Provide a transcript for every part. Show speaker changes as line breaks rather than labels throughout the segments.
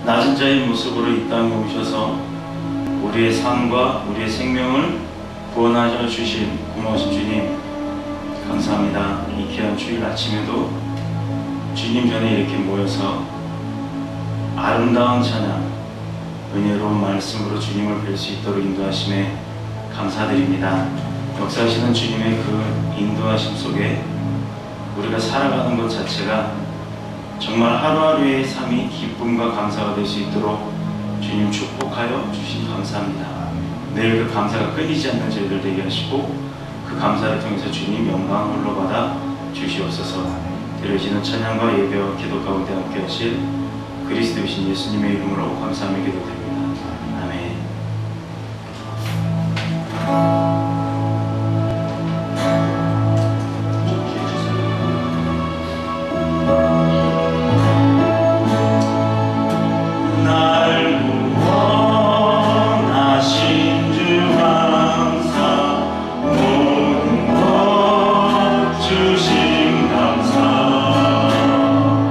낮은 자의 모습으로 이 땅에 오셔서 우리의 삶과 우리의 생명을 구원하여 주신 고마우신 주님 감사합니다. 이 귀한 주일 아침에도 주님 전에 이렇게 모여서 아름다운 찬양, 은혜로운 말씀으로 주님을 뵐 수 있도록 인도하심에 감사드립니다. 역사하시는 주님의 그 인도하심 속에 우리가 살아가는 것 자체가 정말 하루하루의 삶이 기쁨과 감사가 될 수 있도록 주님 축복하여 주시니 감사합니다. 늘 그 감사가 끊이지 않는 저희들 되게 하시고 그 감사를 통해서 주님 영광 홀로 받아 주시옵소서. 드려지는 찬양과 예배와 기도 가운데 함께 하실 그리스도이신 예수님의 이름으로 감사하며 기도드립니다. 아멘.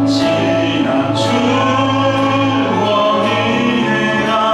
지난 추억이 내가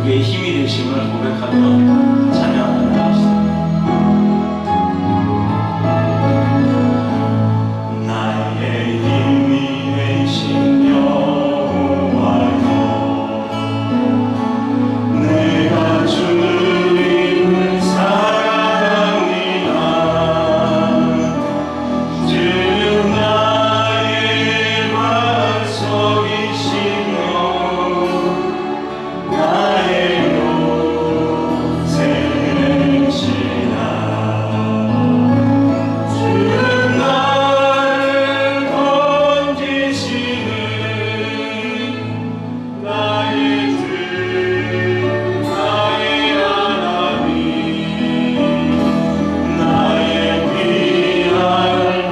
우리의 힘이 되심을 고백하며 찬양하도록 하겠습니다. 나의 힘이 되신 여호와여, 내가 주님을 사랑합니다. 주는 나의 반석이시며 나의 요새시라. 주는 나를 건지시는 나의 주, 나의 하나님, 나의 귀한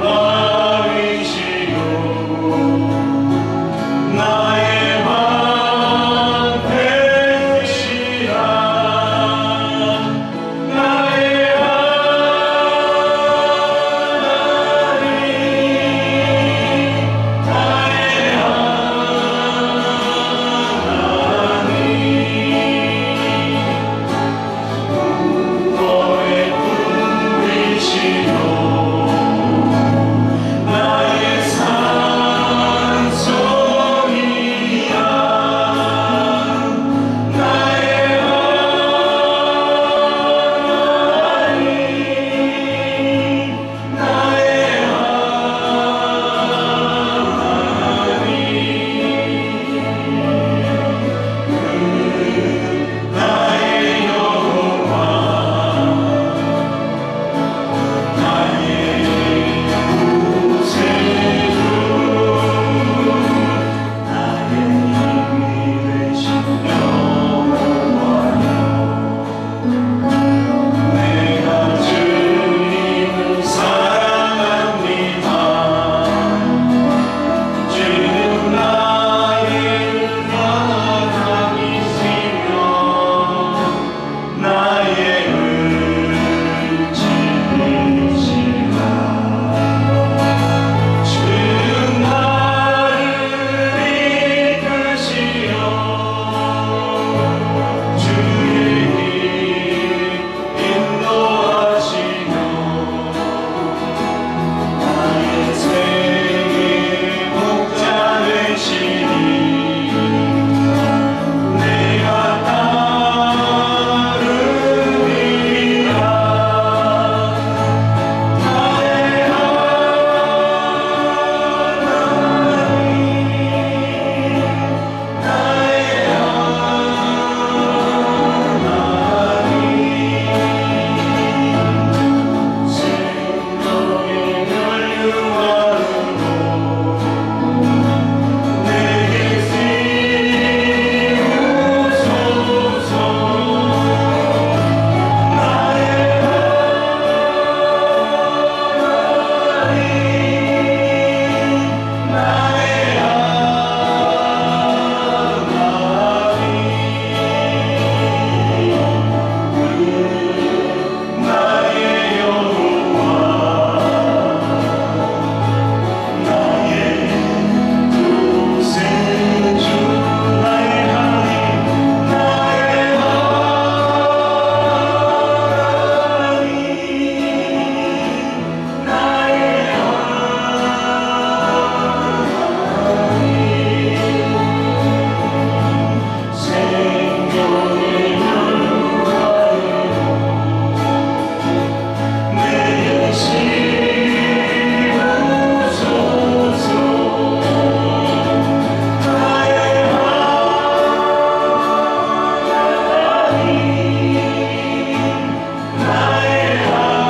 바위시요 나의 방패시라. 나의 너의 꿈이시요 나의 산성이야. 나의 하나님, 나의 하나님, 나의 여호와, 나의 구세주, 나의 힘이 되신 여호와여, 내가 주님을 사랑합니다. 주는 나의 평안이시며 나의 의지이시라. 주는 나를 이끄시어 주의 길 인도하시며 나의 생의 목자 되시니 내가 따르리라. 나의 하나님, 나의 하나님, 생명의 멸류관으로 내게 씌우소서. 나의 하나님, 나의 하나님, 나의 여호와, 나의 구세주, 나의 하나님, 나의 하나님, 나의 하나님, 생명의 멸류관으로 내게 씌우소서. 나의 하나님, 나의 하나님,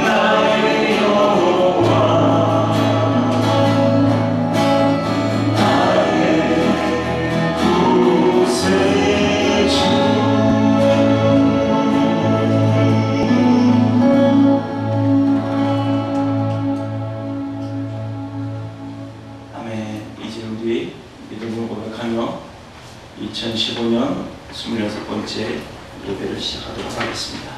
나의 여호와, 나의 구세주. 아멘. 이제 우리 믿음을 고백하며 2015년 26번째 예배를 시작하도록 하겠습니다.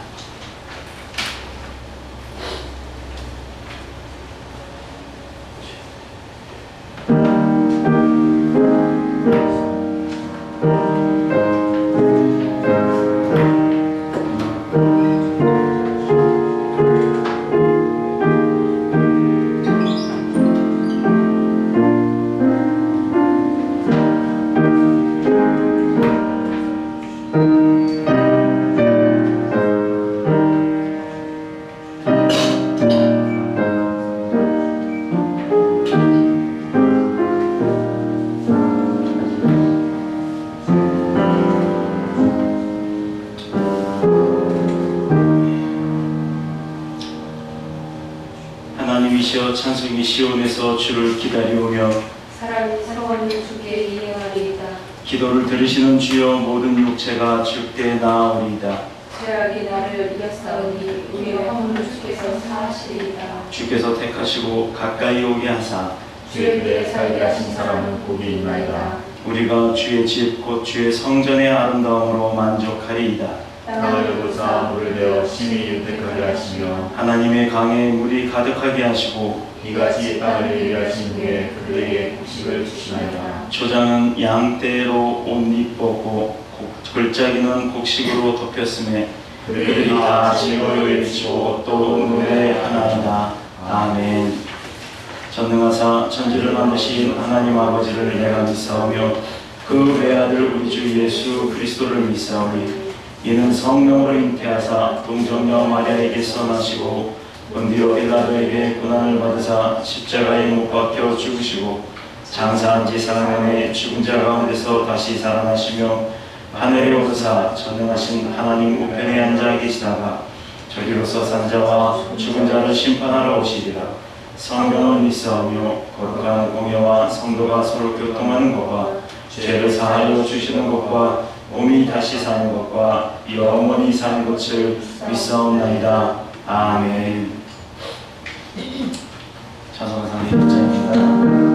찬송이 시온에서 주를 기다리오며
사람이 사랑하는 주께 이행하리이다.
기도를 들으시는 주여 모든 육체가 주께 나아오리이다.
죄악이 나를 이겼사오니 우리의 허물을 주께서 사하시리이다.
주께서 택하시고 가까이 오게 하사
주의 길에 살게 하신 사람은 복이 있나이다.
우리가 주의 집 곧 주의 성전의 아름다움으로 만족하리이다.
땅을
보사 물을 내어 심히 윤택하게 하시며
하나님의 강에 물이 가득하게 하시고
이같이 땅을 예비하신 후에 그들에게 곡식을 주시나이다.
초장은 양떼로 옷 입었고 골짜기는 곡식으로 덮였음에 그들이 다 즐거이 외치고 또 노래하나이다. 아멘. 전능하사 천지를 만드신 하나님 아버지를 내가 믿사오며 그 외아들 우리 주 예수 그리스도를 믿사오니 이는 성령으로 잉태하사 동정녀 마리아에게서 나시고 본디오 빌라도에게 고난을 받으사 십자가에 못 박혀 죽으시고 장사한 지 4년에 죽은 자 가운데서 다시 살아나시며 하늘에 오르사 전능하신 하나님 우편에 앉아 계시다가 저리로서 산 자와 죽은 자를 심판하러 오시리라. 성경을 믿사오며 거룩한 공예와 성도가 서로 교통하는 것과 죄를 사하여 주시는 것과 몸이 다시 사는 것과 영원히 사는 것을 믿사옵나이다. 아멘. 찬송가상의 1장입니다.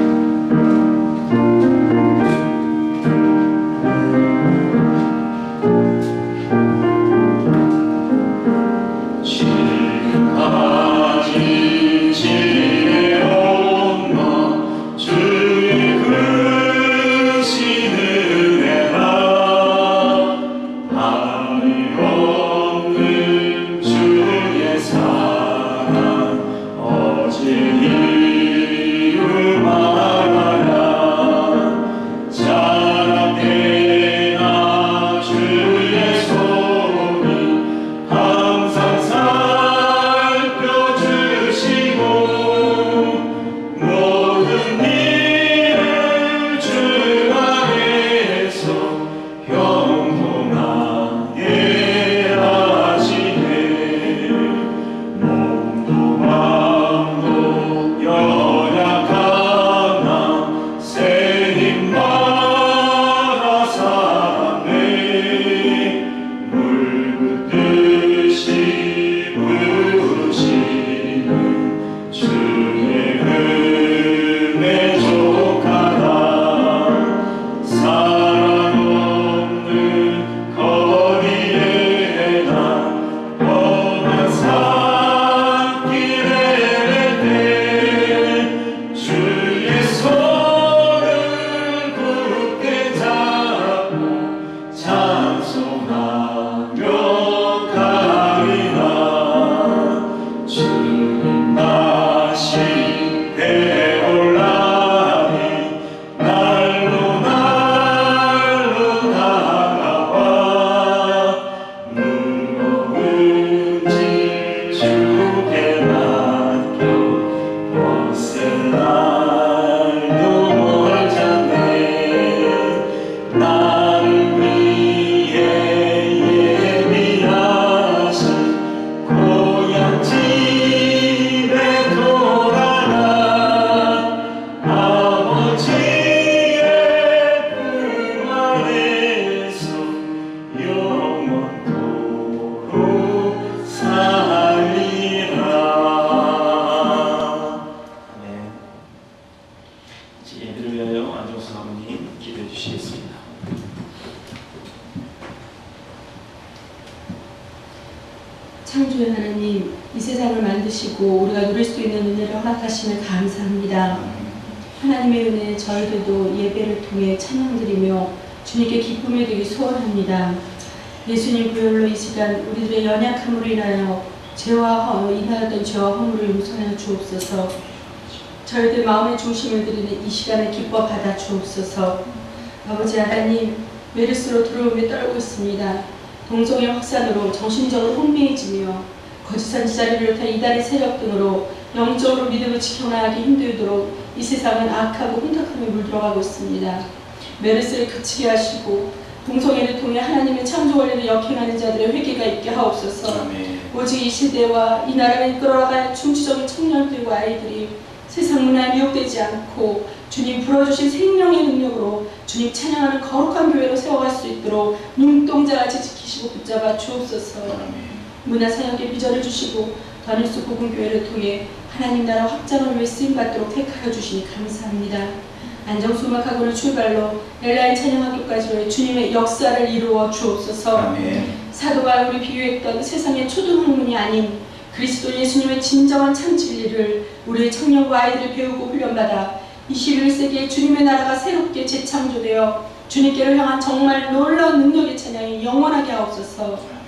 창조의 하나님, 이 세상을 만드시고 우리가 누릴 수 있는 은혜를 허락하시면 감사합니다. 하나님의 은혜에 저희들도 예배를 통해 찬양드리며 주님께 기쁨을 드리기 소원합니다. 예수님 부활로 이 시간 우리들의 연약함으로 인하여 인하였던 죄와 허물을 용서하여 주옵소서. 저희들 마음의 중심을 드리는 이 시간에 기뻐 받아 주옵소서. 아버지 하나님, 메르스로 두려움에 떨고 있습니다. 동성애 확산으로 정신적으로 혼미해지며 거짓 선지자를 비롯한 이단의 세력 등으로 영적으로 믿음을 지켜나가기 힘들도록 이 세상은 악하고 혼탁함에 물들어가고 있습니다. 메르스를 그치게 하시고 동성애를 통해 하나님의 창조 원리를 역행하는 자들의 회개가 있게 하옵소서.
아멘.
오직 이 시대와 이 나라를 이끌어갈 중추적인 청년들과 아이들이 세상 문화에 미혹되지 않고 주님 불어주신 생명의 능력으로 주님 찬양하는 거룩한 교회로 세워갈 수 있도록 눈동자같이 지키시고 붙잡아 주옵소서. 문화사역의 비전을 주시고 더뉴스 복음교회를 통해 하나님 나라 확장을 위해 쓰임받도록 택하여 주시니 감사합니다. 안정수막학원을 출발로 엘라인 찬양학교까지의 주님의 역사를 이루어 주옵소서.
아멘.
사도 바울이 비유했던 세상의 초등학문이 아닌 그리스도 예수님의 진정한 참 진리를 우리의 청년과 아이들이 배우고 훈련받아 21세기에 주님의 나라가 새롭게 재창조되어 주님께로 향한 정말 놀라운 능력의 찬양이 영원하게 하옵소서.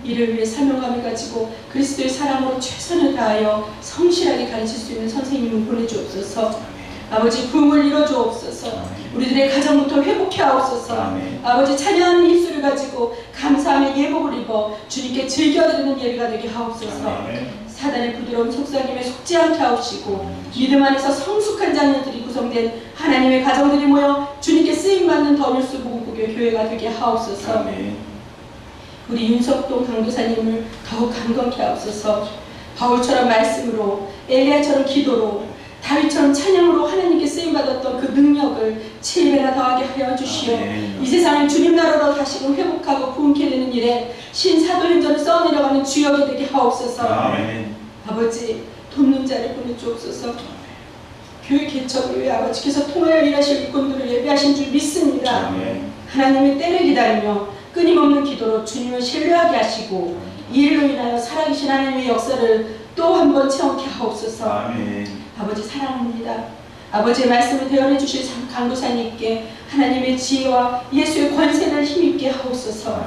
이를 위해 사명감을 가지고 그리스도의 사랑으로 최선을 다하여 성실하게 가르칠 수 있는 선생님을 보내주옵소서. 아버지 부흥을 이뤄주옵소서. 우리들의 가정부터 회복해 하옵소서. 아버지 찬양하는 입술을 가지고 감사함의 예복을 입어 주님께 즐겨드리는 예배가 되게 하옵소서. 사단의 부드러운 속삭임에 속지 않게 하옵시고 믿음 안에서 성숙한 자녀들이 구성된 하나님의 가정들이 모여 주님께 쓰임받는 더뉴스 복음국의 교회가 되게 하옵소서. 우리 윤석동 강도사님을 더욱 강건케 하옵소서. 바울처럼 말씀으로, 엘리야처럼 기도로, 다윗처럼 찬양으로 하나님께 쓰임받았던 그 능력을 7배나 더하게 하여 주시오. 이 세상을 주님 나라로 다시금 회복하고 부흥케 되는 일에 신사도행전을 써내려가는 주역이 되게 하옵소서. 아버지 돕는 자를 보내주옵소서. 교회 개척을 위해 아버지께서 통하여 일하실 일꾼들을 예배하신 줄 믿습니다. 하나님의 때를 기다리며 끊임없는 기도로 주님을 신뢰하게 하시고 이 일로 인하여 살아계신 하나님의 역사를 또 한 번 체험케 하옵소서. 아버지 사랑합니다. 아버지의 말씀을 대언해 주실 강도사님께 하나님의 지혜와 예수의 권세를 힘입게 하옵소서.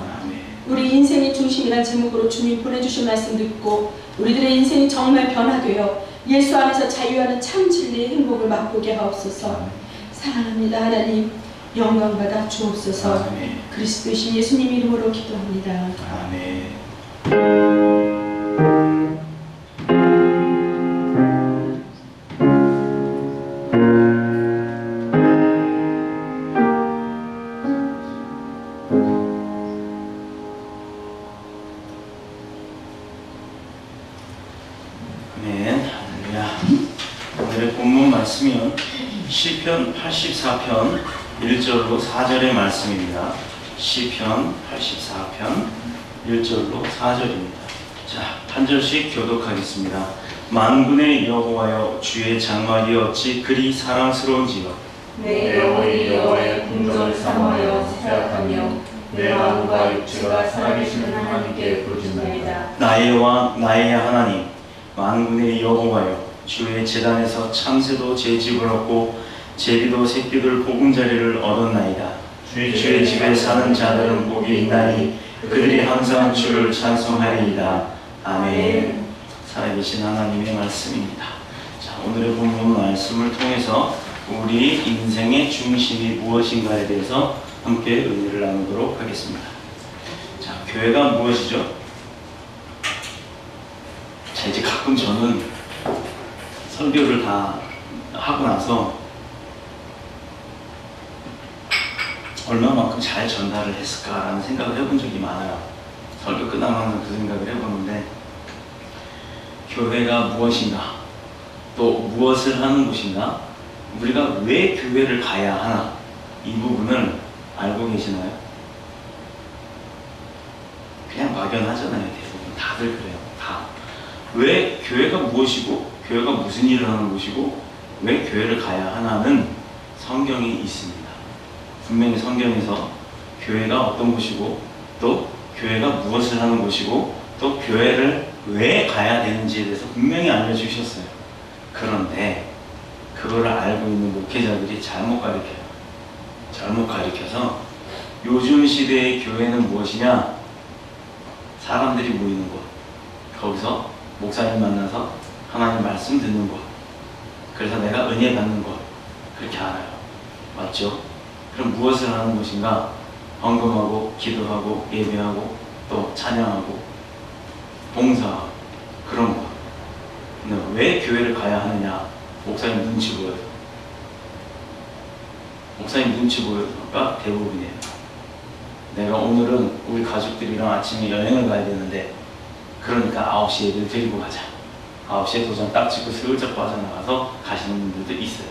우리 인생의 중심이란 제목으로 주님 보내주신 말씀 듣고 우리들의 인생이 정말 변화되어 예수 안에서 자유하는 참 진리의 행복을 맛보게 하옵소서. 사랑합니다. 하나님 영광 받아 주옵소서. 그리스도이신 예수님 이름으로 기도합니다.
오늘의 본문 말씀은 시편 84편 1절로 4절의 말씀입니다. 시편 84편 1절로 4절입니다. 자, 한 절씩 교독하겠습니다. 만군의 여호와여 주의 장막이 어찌 그리 사랑스러운지요.
내 영혼이 여호와의 궁정을 사모하여 생각하며 내 마음과 육체가 살아계시는 하나님께 부르짖나이다.
나의 왕 나의 하나님 만군의 여호와여 주의 제단에서 참새도 제 집을 얻고 제비도 새끼들 보금자리를 얻었나이다. 주의 집에 사는 자들은 복이 있나니 그들이 항상 주를 찬송하리이다. 아멘. 살아계신 하나님의 말씀입니다. 자, 오늘의 본문 말씀을 통해서 우리 인생의 중심이 무엇인가에 대해서 함께 의미를 나누도록 하겠습니다. 자, 교회가 무엇이죠? 자, 이제 가끔 저는 설교를 다 하고 나서 얼마만큼 잘 전달을 했을까라는 생각을 해본 적이 많아요. 설교 끝나면 항상 그 생각을 해보는데 교회가 무엇인가, 또 무엇을 하는 곳인가, 우리가 왜 교회를 가야 하나, 이 부분을 알고 계시나요? 그냥 막연하잖아요. 대부분 다들 그래요. 다. 왜 교회가 무엇이고 교회가 무슨 일을 하는 곳이고 왜 교회를 가야 하나는 성경이 있습니다. 분명히 성경에서 교회가 어떤 곳이고 또 교회가 무엇을 하는 곳이고 또 교회를 왜 가야 되는지에 대해서 분명히 알려주셨어요. 그런데 그거를 알고 있는 목회자들이 잘못 가르쳐요. 잘못 가르쳐서 요즘 시대의 교회는 무엇이냐? 사람들이 모이는 곳, 거기서 목사님 만나서 하나님 말씀 듣는 곳, 그래서 내가 은혜 받는 곳, 그렇게 알아요. 맞죠? 그럼 무엇을 하는 곳인가? 헌금하고 기도하고 예배하고 또 찬양하고 봉사하고 그런 곳. 근데 왜 교회를 가야 하느냐? 목사님 눈치 보여요. 목사님 눈치 보여가 대부분이에요. 내가 오늘은 우리 가족들이랑 아침에 여행을 가야 되는데 그러니까 9시에 예배를 드리고 가자. 9시에 도장 딱 찍고 슬쩍 빠져나가서 가시는 분들도 있어요.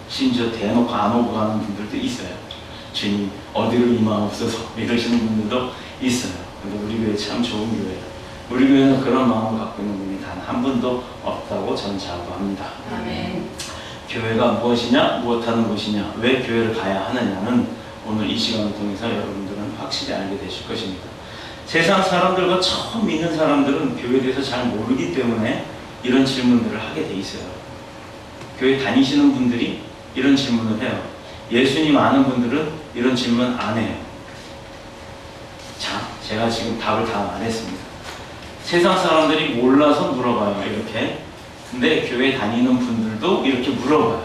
심지어 대놓고 안 오고 가는 분들도 있어요. 주님 어디로 임하옵소서 이러시는 분들도 있어요. 근데 우리 교회 참 좋은 교회예요. 우리 교회는 그런 마음을 갖고 있는 분이 단 한 분도 없다고 저는 자부합니다.
아멘.
교회가 무엇이냐, 무엇하는 곳이냐, 왜 교회를 가야 하느냐는 오늘 이 시간을 통해서 여러분들은 확실히 알게 되실 것입니다. 세상 사람들과 처음 믿는 사람들은 교회에 대해서 잘 모르기 때문에 이런 질문들을 하게 돼 있어요. 교회 다니시는 분들이 이런 질문을 해요. 예수님 아는 분들은 이런 질문 안 해요. 자, 제가 지금 답을 다 말했습니다. 세상 사람들이 몰라서 물어봐요, 이렇게. 근데 교회 다니는 분들도 이렇게 물어봐요.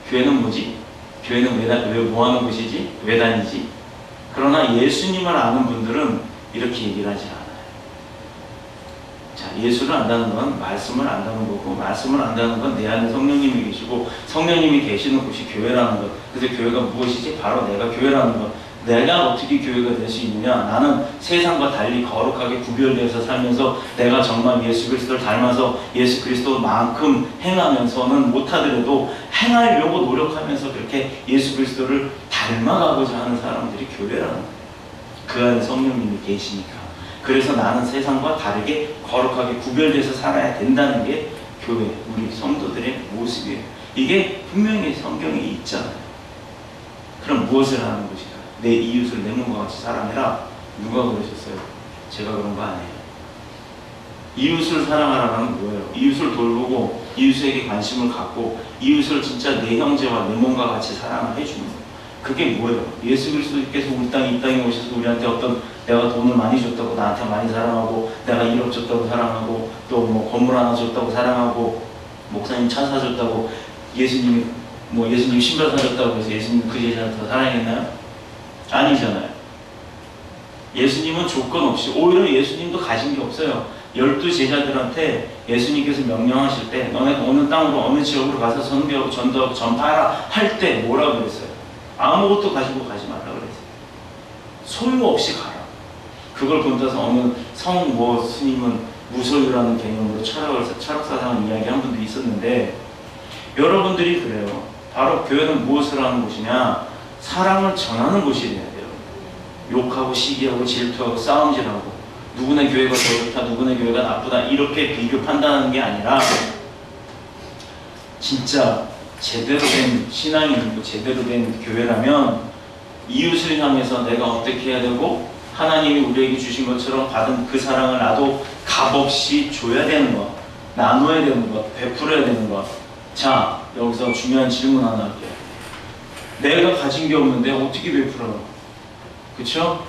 교회는 뭐지? 교회는 왜 뭐 하는 곳이지? 왜 다니지? 그러나 예수님을 아는 분들은 이렇게 얘기를 하지 않아요. 자, 예수를 안다는 건 말씀을 안다는 거고, 말씀을 안다는 건 내 안에 성령님이 계시고, 성령님이 계시는 곳이 교회라는 것. 그래서 교회가 무엇이지? 바로 내가 교회라는 것. 내가 어떻게 교회가 될 수 있느냐? 나는 세상과 달리 거룩하게 구별되어서 살면서 내가 정말 예수 그리스도를 닮아서 예수 그리스도만큼 행하면서는 못하더라도 행하려고 노력하면서 그렇게 예수 그리스도를 닮아가고자 하는 사람들이 교회라는 거예요. 그 안에 성령님이 계시니까. 그래서 나는 세상과 다르게 거룩하게 구별돼서 살아야 된다는 게 교회, 우리 성도들의 모습이에요. 이게 분명히 성경에 있잖아요. 그럼 무엇을 하는 것이냐? 내 이웃을 내 몸과 같이 사랑해라. 누가 그러셨어요? 제가 그런 거 아니에요. 이웃을 사랑하라는 뭐예요? 이웃을 돌보고 이웃에게 관심을 갖고 이웃을 진짜 내 형제와 내 몸과 같이 사랑을 해주는 거예요. 그게 뭐예요? 예수 그리스도께서 이 땅에 오셔서 우리한테 어떤 내가 돈을 많이 줬다고 나한테 많이 사랑하고 내가 1억 줬다고 사랑하고 또 뭐 건물 하나 줬다고 사랑하고 목사님 차 사줬다고 예수님이 예수님 신발 사줬다고 해서 예수님 그 제자를 더 사랑했나요? 아니잖아요. 예수님은 조건 없이 오히려 예수님도 가진 게 없어요. 12 제자들한테 예수님께서 명령하실 때 너네가 어느 땅으로 어느 지역으로 가서 선교하고 전도하고 전파하라 할 때 뭐라 그랬어요? 아무것도 가지고 가지 말라 그랬어요. 소유 없이 가라. 그걸 본따서 어느 스님은 무소유라는 개념으로 철학사상을 이야기한 분도 있었는데 여러분들이 그래요. 바로 교회는 무엇을 하는 곳이냐? 사랑을 전하는 곳이 돼야 돼요. 욕하고 시기하고 질투하고 싸움질하고 누구네 교회가 더 좋다, 누구네 교회가 나쁘다 이렇게 비교 판단하는 게 아니라 진짜 제대로 된 신앙이 있고 제대로 된 교회라면 이웃을 향해서 내가 어떻게 해야 되고 하나님이 우리에게 주신 것처럼 받은 그 사랑을 나도 값없이 줘야 되는 것, 나눠야 되는 것, 베풀어야 되는 것. 자, 여기서 중요한 질문 하나 할게요. 내가 가진 게 없는데 어떻게 베풀어요? 그쵸?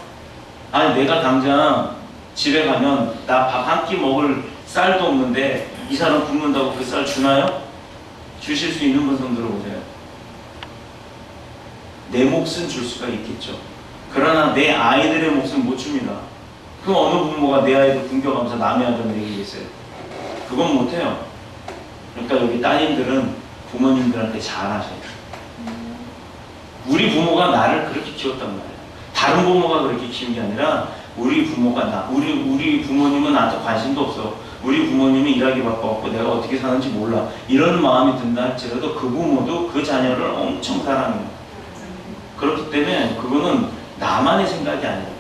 아니 내가 당장 집에 가면 나 밥 한 끼 먹을 쌀도 없는데 이 사람 굶는다고 그 쌀 주나요? 주실 수 있는 분 손 들어보세요. 내 몫은 줄 수가 있겠죠. 그러나 내 아이들의 몫은 못 줍니다. 그럼 어느 부모가 내 아이들 굶겨가면서 남의 아들 먹이겠어요? 그건 못해요. 그러니까 여기 따님들은 부모님들한테 잘하셔야 돼요. 우리 부모가 나를 그렇게 키웠단 말이에요. 다른 부모가 그렇게 키운 게 아니라 우리 부모가 우리 부모님은 나한테 관심도 없어. 우리 부모님이 일하기 바빠갖고 내가 어떻게 사는지 몰라. 이런 마음이 든다 할지라도 그 부모도 그 자녀를 엄청 사랑해요. 그렇기 때문에 그거는 나만의 생각이 아니에요.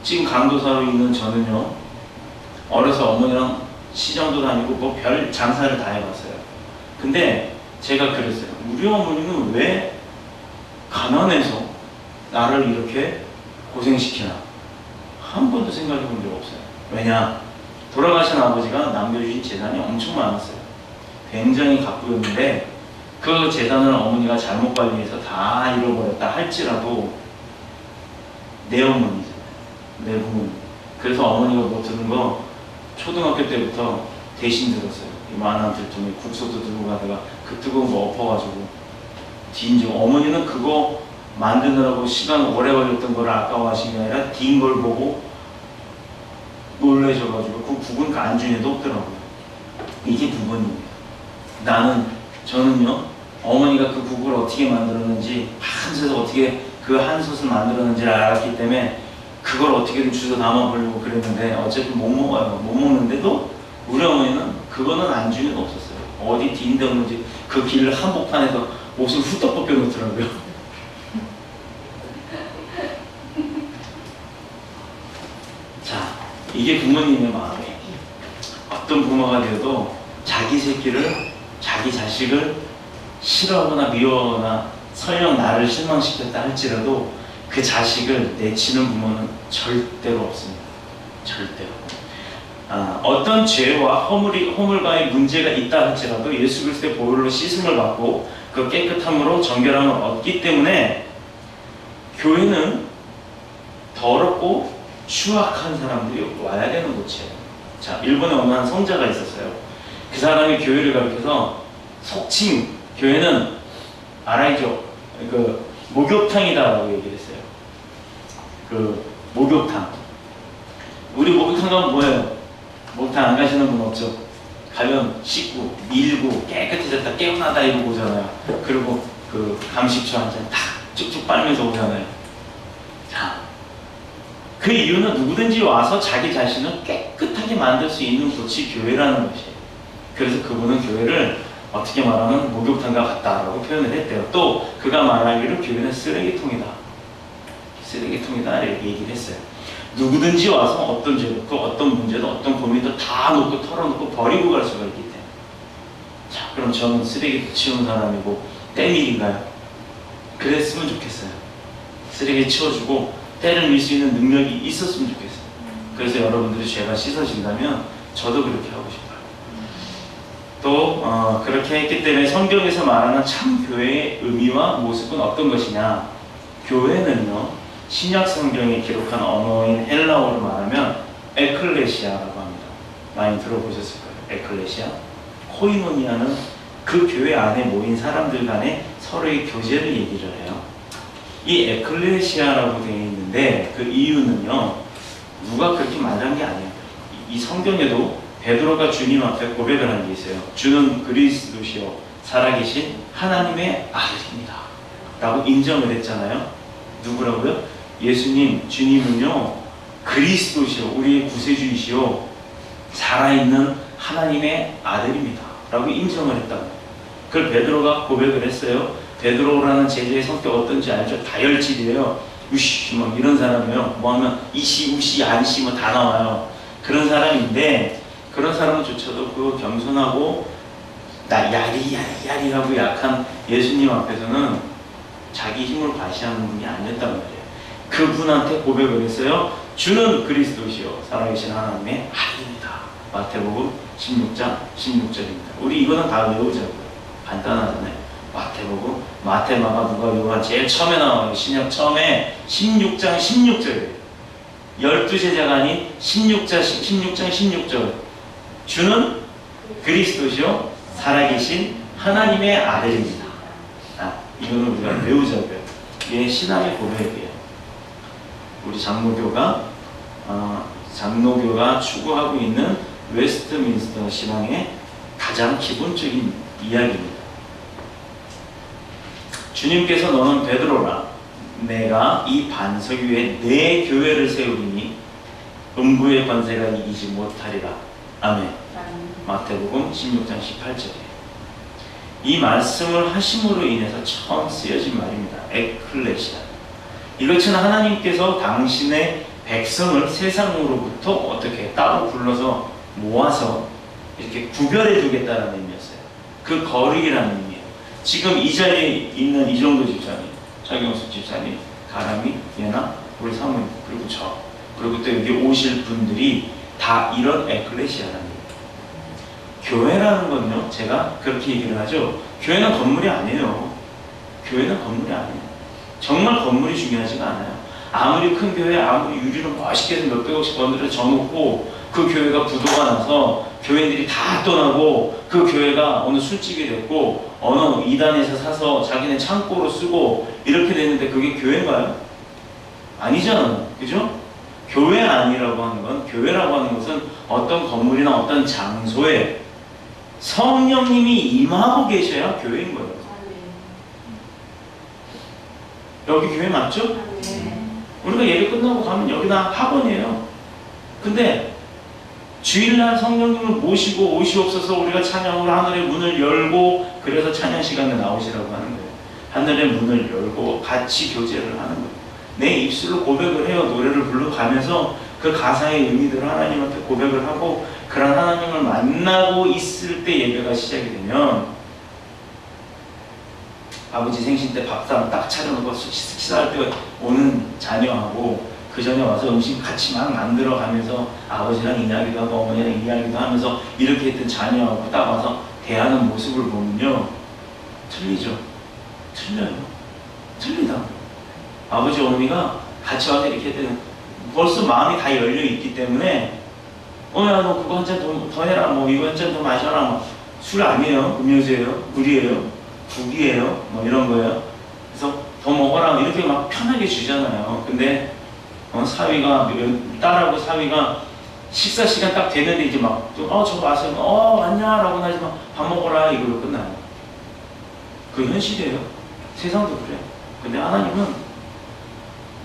지금 강도사로 있는 저는요, 어려서 어머니랑 시장도 다니고 뭐 별 장사를 다 해봤어요. 근데 제가 그랬어요. 우리 어머니는 왜 가난해서 나를 이렇게 고생시키나? 한 번도 생각해 본 적 없어요. 왜냐? 돌아가신 아버지가 남겨주신 재산이 엄청 많았어요. 굉장히 가꾸였는데 그 재산을 어머니가 잘못 관리해서 다 잃어버렸다 할지라도 내 어머니잖아요. 내 부모님. 그래서 어머니가 뭐 드는 거 초등학교 때부터 대신 들었어요. 이만한 들통에 국소도 들고 가다가 그 뜨거운 거 엎어가지고 뒤인 적. 어머니는 그거 만드느라고 시간 오래 걸렸던 걸 아까워하시는 게 아니라 뒤인 걸 보고 놀라셔가지고 그 국은 안중에도 없더라고요. 이게 부모님이에요. 저는요, 어머니가 그 국을 어떻게 만들었는지, 한솥을 어떻게 그 한솥을 만들었는지를 알았기 때문에 그걸 어떻게든 주워 담아보려고 그랬는데 어쨌든 못 먹어요. 못 먹는데도 우리 어머니는 그거는 안중에도 없었어요. 어디 뒤인데 없는지 그 길 한복판에서 옷을 후딱 벗겨 놓더라고요. 자, 이게 부모님의 마음이에요. 어떤 부모가 되어도 자기 새끼를, 자기 자식을 싫어하거나 미워하거나 설령 나를 실망시켰다 할지라도 그 자식을 내치는 부모는 절대로 없습니다. 절대로. 어떤 죄와 허물과의 문제가 있다 할지라도 예수 그리스도의 보혈로 씻음을 받고 그 깨끗함으로 정결함을 얻기 때문에 교회는 더럽고 추악한 사람들이 와야 되는 곳이에요. 자, 일본에 어느 한 성자가 있었어요. 그 사람이 교회를 가르쳐서 속칭 교회는 알아이죠? 그 목욕탕이다라고 얘기를 했어요. 그 목욕탕. 우리 목욕탕 가면 뭐예요? 목욕탕 안 가시는 분 없죠? 가면 씻고 밀고 깨끗해졌다 깨어나다 이러고 오잖아요. 그리고 그 감식초 한 잔 탁 쭉쭉 빨면서 오잖아요. 자, 그 이유는 누구든지 와서 자기 자신을 깨끗하게 만들 수 있는 곳이 교회라는 것이에요. 그래서 그분은 교회를 어떻게 말하면 목욕탕과 같다라고 표현을 했대요. 또 그가 말하기를 교회는 쓰레기통이다. 쓰레기통이다 이렇게 얘기를 했어요. 누구든지 와서 어떤 죄도 어떤 문제도 어떤 고민도 다 놓고 털어놓고 버리고 갈 수가 있기 때문에. 자, 그럼 저는 쓰레기 치우는 사람이고 때밀인가요? 그랬으면 좋겠어요. 쓰레기 치워주고 때를 밀 수 있는 능력이 있었으면 좋겠어요. 그래서 여러분들이 죄가 씻어진다면 저도 그렇게 하고 싶어요. 또 그렇게 했기 때문에 성경에서 말하는 참 교회의 의미와 모습은 어떤 것이냐? 교회는요, 신약 성경에 기록한 언어인 헬라어로 말하면 에클레시아라고 합니다. 많이 들어보셨을 거예요. 에클레시아. 코이노니아는 그 교회 안에 모인 사람들 간에 서로의 교제를 얘기를 해요. 이 에클레시아라고 되어 있는데 그 이유는요, 누가 그렇게 말한 게 아니에요. 이 성경에도 베드로가 주님 앞에 고백을 한 게 있어요. 주는 그리스도시요 살아계신 하나님의 아들입니다 라고 인정을 했잖아요. 누구라고요? 예수님, 주님은요 그리스도시요 우리의 구세주이시요 살아있는 하나님의 아들입니다 라고 인정을 했다고. 그걸 베드로가 고백을 했어요. 베드로라는 제자의 성격 어떤지 알죠? 다혈질이에요. 우씨 막 이런 사람이에요. 뭐하면 이씨 우씨 안씨 뭐 다 나와요. 그런 사람인데 그런 사람조차도 그 겸손하고 야리하고 약한 예수님 앞에서는 자기 힘을 과시하는 분이 아니었단 말이에요. 그분한테 고백을 했어요. 주는 그리스도시요 살아계신 하나님의 아들입니다. 마태복음 16장 16절입니다. 우리 이거는 다 외우자고요. 간단하잖아요. 마태복음, 마테마가 누가 요한 제일 처음에 나와요. 신약 처음에 16장 16절이에요. 12제자가 아닌 16장 16절. 주는 그리스도시요 살아계신 하나님의 아들입니다. 이거는 우리가 배우자고요. 이게 신앙의 고백이에요. 우리 장로교가 추구하고 있는 웨스트민스터 신앙의 가장 기본적인 이야기입니다. 주님께서 너는 베드로라 내가 이 반석 위에 내 교회를 세우리니 음부의 권세가 이기지 못하리라. 아멘. 마태복음 16장 18절이에요. 이 말씀을 하심으로 인해서 처음 쓰여진 말입니다. 에클레시아. 이것은 하나님께서 당신의 백성을 세상으로부터 어떻게 따로 불러서 모아서 이렇게 구별해 두겠다는 의미였어요. 그 거리라는 의미예요. 지금 이 자리에 있는 이 정도 집사님, 차경수 집사님, 가람이, 예나, 우리 사모님, 그리고 저, 그리고 또 여기 오실 분들이 다 이런 에클레시아라는 거예요. 교회라는 건요, 제가 그렇게 얘기를 하죠. 교회는 건물이 아니에요. 교회는 건물이 아니에요. 정말 건물이 중요하지가 않아요. 아무리 큰 교회, 아무리 유리로 멋있게 해서 몇백억씩 건드려서 져놓고 그 교회가 부도가 나서 교회인들이 다 떠나고 그 교회가 어느 술집이 됐고 어느 이단에서 사서 자기네 창고로 쓰고 이렇게 됐는데 그게 교회인가요? 아니잖아요. 그죠? 교회 아니라고 하는 건, 교회라고 하는 것은 어떤 건물이나 어떤 장소에 성령님이 임하고 계셔야 교회인 거예요. 여기 교회 맞죠? 우리가 예배 끝나고 가면 여기나 학원이에요. 근데 주일날 성령님을 모시고 오시옵소서 우리가 찬양으로 하늘의 문을 열고 그래서 찬양 시간에 나오시라고 하는 거예요. 하늘의 문을 열고 같이 교제를 하는 거예요. 내 입술로 고백을 해요. 노래를 불러가면서 그 가사의 의미들을 하나님한테 고백을 하고 그런 하나님을 만나고 있을 때 예배가 시작이 되면 아버지 생신 때 밥상 딱 차려놓고 식사할 때 오는 자녀하고 그 전에 와서 음식 같이 막 만들어가면서 아버지랑 이야기도 하고 어머니랑 이야기도 하면서 이렇게 했던 자녀하고 딱 와서 대하는 모습을 보면요 틀리죠. 틀려요. 틀리다. 아버지 어머니가 같이 와서 이렇게 했더니 벌써 마음이 다 열려 있기 때문에 야 너 그거 한 잔 더 해라 뭐 이거 한 잔 더 마셔라 뭐 술 아니에요. 음료수예요. 물이에요. 국이에요. 뭐 이런 거예요. 그래서 더 먹어라 이렇게 막 편하게 주잖아요. 근데 사위가 딸하고 사위가 식사 시간 딱 되는데 이제 막 저거 마세요. 왔냐 라고 하지 마. 밥 먹어라 이걸로 끝나요. 그 현실이에요. 세상도 그래요. 근데 하나님은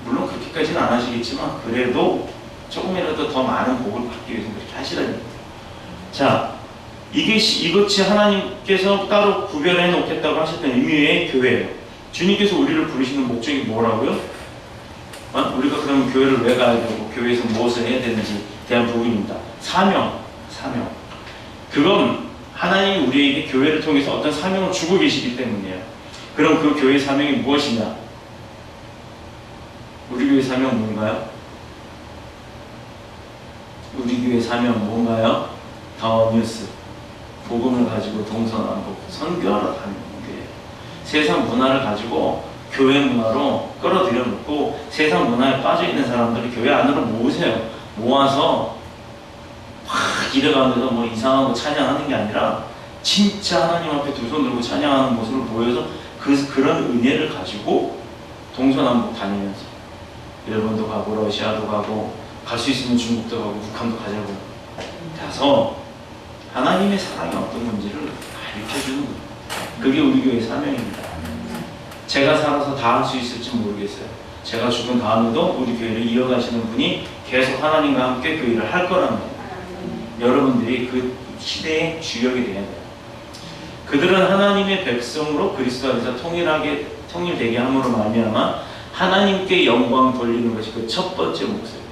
물론 그렇게까지는 안 하시겠지만 그래도 조금이라도 더 많은 복을 받기 위해서 그렇게 하시라는 거예요. 자, 이것이 하나님께서 따로 구별해 놓겠다고 하셨던 의미의 교회예요. 주님께서 우리를 부르시는 목적이 뭐라고요? 우리가 그럼 교회를 왜 가야 되고 교회에서 무엇을 해야 되는지 대한 부분입니다. 사명. 그건 하나님이 우리에게 교회를 통해서 어떤 사명을 주고 계시기 때문이에요. 그럼 그 교회의 사명이 무엇이냐? 우리 교회 사명 뭔가요? 우리 교회 사명 뭔가요? 더 뉴스. 복음을 가지고 동서남북 선교하러 다니는 거예요. 세상 문화를 가지고 교회 문화로 끌어들여 놓고 세상 문화에 빠져 있는 사람들을 교회 안으로 모으세요. 모아서 막 이래가면서 뭐 이상한 거 찬양하는 게 아니라 진짜 하나님 앞에 두 손 들고 찬양하는 모습을 보여서 그런 은혜를 가지고 동서남북 다니면서 일본도 가고 러시아도 가고 갈 수 있으면 중국도 가고 북한도 가자고 가서 하나님의 사랑이 어떤 건지를 가르쳐주는 거예요. 그게 우리 교회의 사명입니다. 제가 살아서 다 할 수 있을지 모르겠어요. 제가 죽은 다음에도 우리 교회를 이어가시는 분이 계속 하나님과 함께 그 일을 할 거라는 거예요. 여러분들이 그 시대의 주역이 돼야 돼요. 그들은 하나님의 백성으로 그리스도 안에서 통일되게 함으로 말미암아 하나님께 영광 돌리는 것이 그 첫 번째 목적이에요.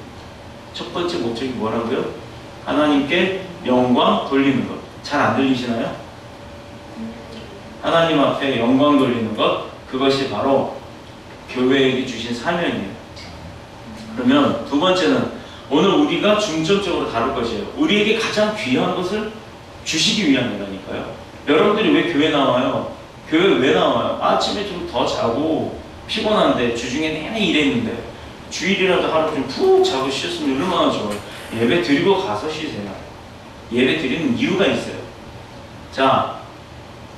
첫 번째 목적이 뭐라고요? 하나님께 영광 돌리는 것. 잘 안 들리시나요? 하나님 앞에 영광 돌리는 것, 그것이 바로 교회에게 주신 사명이에요. 그러면 두 번째는 오늘 우리가 중점적으로 다룰 것이에요. 우리에게 가장 귀한 것을 주시기 위함이라니까요. 여러분들이 왜 교회 나와요? 교회 왜 나와요? 아침에 좀 더 자고 피곤한데 주중에 내내 일했는데 주일이라도 하루 좀 푹 자고 쉬었으면 얼마나 좋아요. 예배 드리고 가서 쉬세요. 예배 드리는 이유가 있어요. 자,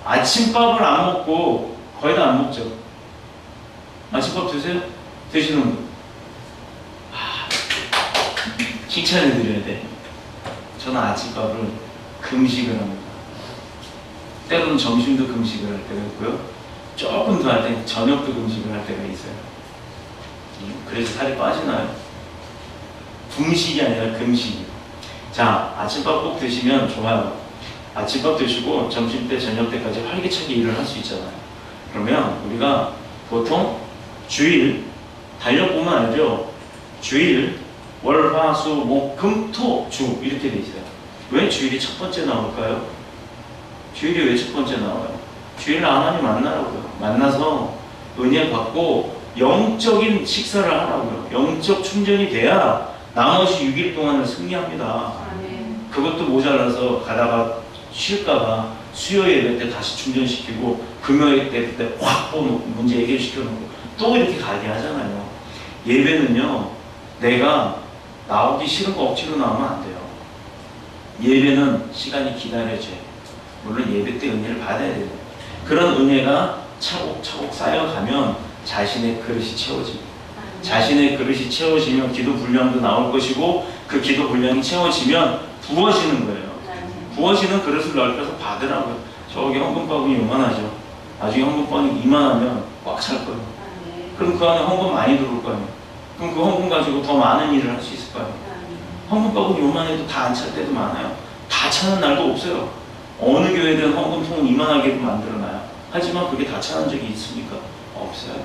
아침밥을 안 먹고 거의 다 안 먹죠. 아침밥 드세요? 드시는 분? 칭찬해 드려야 돼. 저는 아침밥을 금식을 합니다. 때로는 점심도 금식을 할 때가 있고요. 조금 더 할 때 저녁도 금식을 할 때가 있어요. 그래서 살이 빠지나요? 분식이 아니라 금식이에요. 자, 아침밥 꼭 드시면 좋아요. 아침밥 드시고 점심 때 저녁 때까지 활기차게 일을 할 수 있잖아요. 그러면 우리가 보통 주일 달력보면 알죠? 주일 월, 화, 수, 목, 금, 토, 주 이렇게 돼 있어요. 왜 주일이 첫 번째 나올까요? 주일이 왜 첫 번째 나와요? 주일날 하나님 만나라고요. 만나서 은혜 받고 영적인 식사를 하라고요. 영적 충전이 돼야 나머지 6일 동안을 승리합니다. 그것도 모자라서 가다가 쉴까봐 수요 예배 때 다시 충전시키고 금요일 때 확 또 문제 해결시켜놓고 또 이렇게 가게 하잖아요. 예배는요, 내가 나오기 싫은 거 억지로 나오면 안 돼요. 예배는 시간이 기다려져요. 물론 예배 때 은혜를 받아야 돼요. 그런 은혜가 차곡차곡 쌓여가면 자신의 그릇이 채워집니다. 자신의 그릇이 채워지면 기도 분량도 나올 것이고 그 기도 분량이 채워지면 부어지는 거예요. 부어지는 그릇을 넓혀서 받으라고요. 저기 헌금바구니 요만하죠. 나중에 헌금바구니 이만하면 꽉 찰 거예요. 그럼 그 안에 헌금 많이 들어올 거예요. 그럼 그 헌금 가지고 더 많은 일을 할 수 있을 거예요. 헌금바구니 요만해도 다 안 찰 때도 많아요. 다 차는 날도 없어요. 어느 교회든 헌금통을 이만하게도 만들어놔요. 하지만 그게 다 차는 적이 있습니까? 없어요.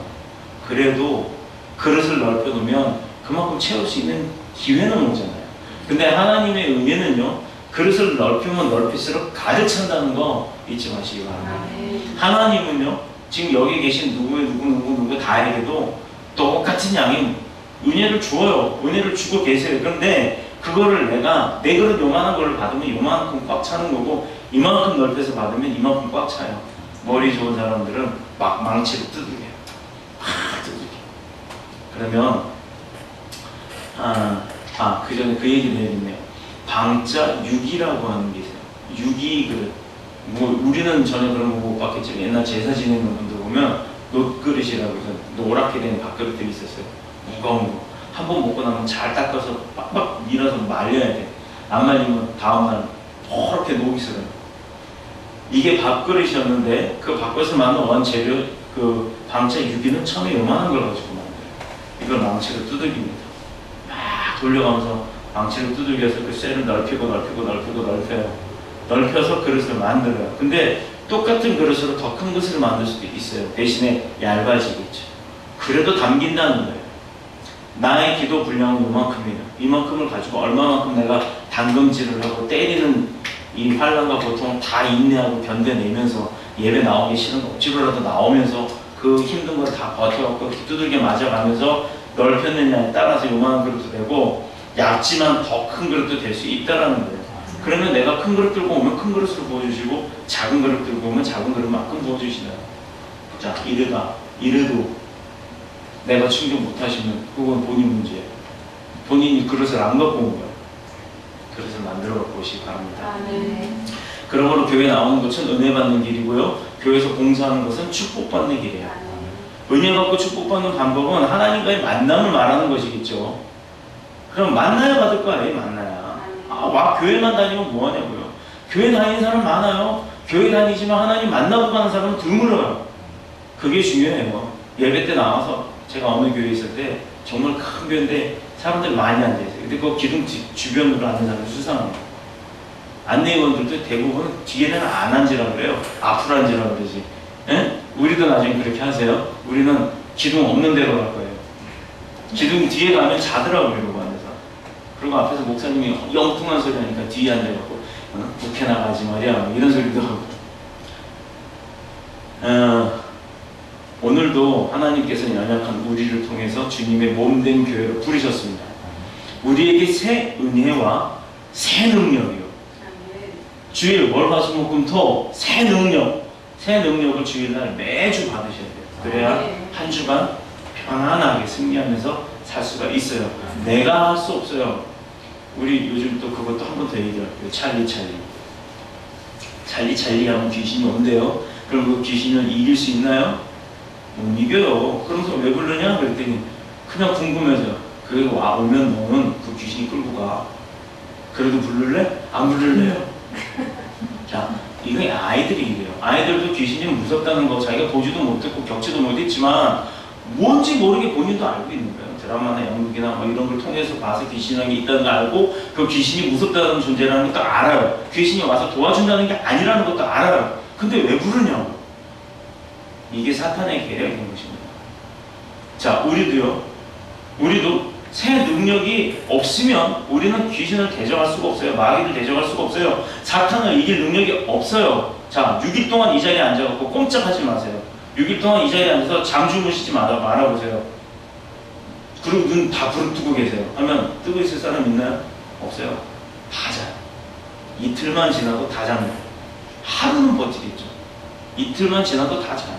그래도 그릇을 넓혀 놓으면 그만큼 채울 수 있는 기회는 오잖아요. 근데 하나님의 은혜는요, 그릇을 넓히면 넓힐수록 가득 찬다는 거 잊지 마시기 바랍니다. 하나님은요, 지금 여기 계신 누구 다에게도 똑같은 양의 은혜를 주어요. 은혜를 주고 계세요. 그런데 그거를 내가 내 그릇 요만한 걸 받으면 요만큼 꽉 차는 거고, 이만큼 넓혀서 받으면 이만큼 꽉 차요. 머리 좋은 사람들은 막 망치로 두들겨요. 막 두들겨. 그러면 그 전에 그 얘기를 해야겠네요. 방자 6이라고 하는 게 있어요. 6이 그릇. 뭐 우리는 전혀 그런 거 못 봤겠지만 옛날 제사 지내는 분들 보면 놋그릇이라고 해서 노랗게 된 밥그릇들이 있었어요. 무거운 거. 한 번 먹고 나면 잘 닦아서 빡빡 밀어서 말려야 돼. 안 말리면 다음날 퍼렇게 녹이 슬어요. 이게 밥그릇이었는데 그 밥그릇을 만든 원재료 그 방자 6이는 처음에 요만한 걸 가지고 만들어요. 이걸 망치로 두들깁니다. 막 돌려가면서 망치로 두들겨서 그 쇠를 넓혀요. 넓혀서 그릇을 만들어요. 근데 똑같은 그릇으로 더 큰 그릇을 만들 수도 있어요. 대신에 얇아지겠죠. 그래도 담긴다는 거예요. 나의 기도 분량은 이만큼이에요. 이만큼을 가지고 얼마만큼 내가 담금질을 하고 때리는 이 환란과 고통을 다 인내하고 견뎌내면서 예배 나오기 싫은 억지로라도 나오면서 그 힘든 걸 다 버텨갖고 두들겨 맞아가면서 넓혔느냐에 따라서 요만한 그릇도 되고 얇지만 더 큰 그릇도 될 수 있다라는 거예요. 그러면 내가 큰 그릇 들고 오면 큰 그릇으로 부어주시고 작은 그릇 들고 오면 작은 그릇만큼 부어주시나요? 자, 이래도 내가 충족 못하시면 그건 본인 문제예요. 본인이 그릇을 안 갖고 온 거예요. 그릇을 만들어 갖고 오시기 바랍니다. 그러므로 교회 나오는 것은 은혜 받는 길이고요. 교회에서 봉사하는 것은 축복받는 길이에요. 은혜 받고 축복받는 방법은 하나님과의 만남을 말하는 것이겠죠. 그럼 만나야 받을 거 아니에요? 만나야. 와 교회만 다니면 뭐하냐고요. 교회 다니는 사람 많아요. 교회 다니지만 하나님 만나고 가는 사람은 드물어요. 그게 중요해요. 예배 때 나와서 제가 어느 교회에 있을 때 정말 큰 교회인데 사람들 많이 앉아있어요. 근데 그 기둥 주변으로 앉는 사람이 수상해요. 안내위원들도 대부분 뒤에는 안 앉으라고 그래요. 앞으로 앉으라고 그러지. 에? 우리도 나중에 그렇게 하세요. 우리는 기둥 없는 데로 갈 거예요. 기둥 뒤에 가면 자더라고요. 이러고 앉아서. 그리고 앞에서 목사님이 엉뚱한 소리 하니까 뒤에 앉아갖고 북해 나가지 말이야 이런 소리도 하고. 오늘도 하나님께서 연약한 우리를 통해서 주님의 몸된 교회로 부르셨습니다. 우리에게 새 은혜와 새 능력이요. 주일 월화수목금토 새 능력을 주일날 매주 받으셔야 돼요. 그래야 한 주간 편안하게 승리하면서 살 수가 있어요. 내가 할 수 없어요. 우리 요즘 또 그것도 한 번 더 얘기할게요. 찰리 하면 귀신이 온대요. 그럼 그 귀신을 이길 수 있나요? 못 이겨요. 그러면서 왜 부르냐? 그랬더니 그냥 궁금해서 그 오면 너는 그 귀신이 끌고 가. 그래도 부를래? 안 부를래요? 자, 이거 아이들이 이래요. 아이들도 귀신이 무섭다는 거 자기가 보지도 못했고 겪지도 못했지만 뭔지 모르게 본인도 알고 있는 거예요. 드라마나 연극이나 뭐 이런 걸 통해서 봐서 귀신이 있다는 걸 알고 그 귀신이 무섭다는 존재라는 것도 알아요. 귀신이 와서 도와준다는 게 아니라는 것도 알아요. 근데 왜 부르냐고. 이게 사탄의 계략인 것입니다. 자, 우리도 새 능력이 없으면 우리는 귀신을 대적할 수가 없어요. 마귀를 대적할 수가 없어요. 사탄을 이길 능력이 없어요. 자, 6일 동안 이 자리에 앉아갖고 꼼짝하지 마세요. 6일 동안 이 자리에 앉아서 잠주무시지 말아보세요. 그리고 눈 다 부릅뜨고 계세요. 하면 뜨고 있을 사람 있나요? 없어요. 다 자요. 이틀만 지나도 다 잡니다. 하루는 버티겠죠. 이틀만 지나도 다 자요.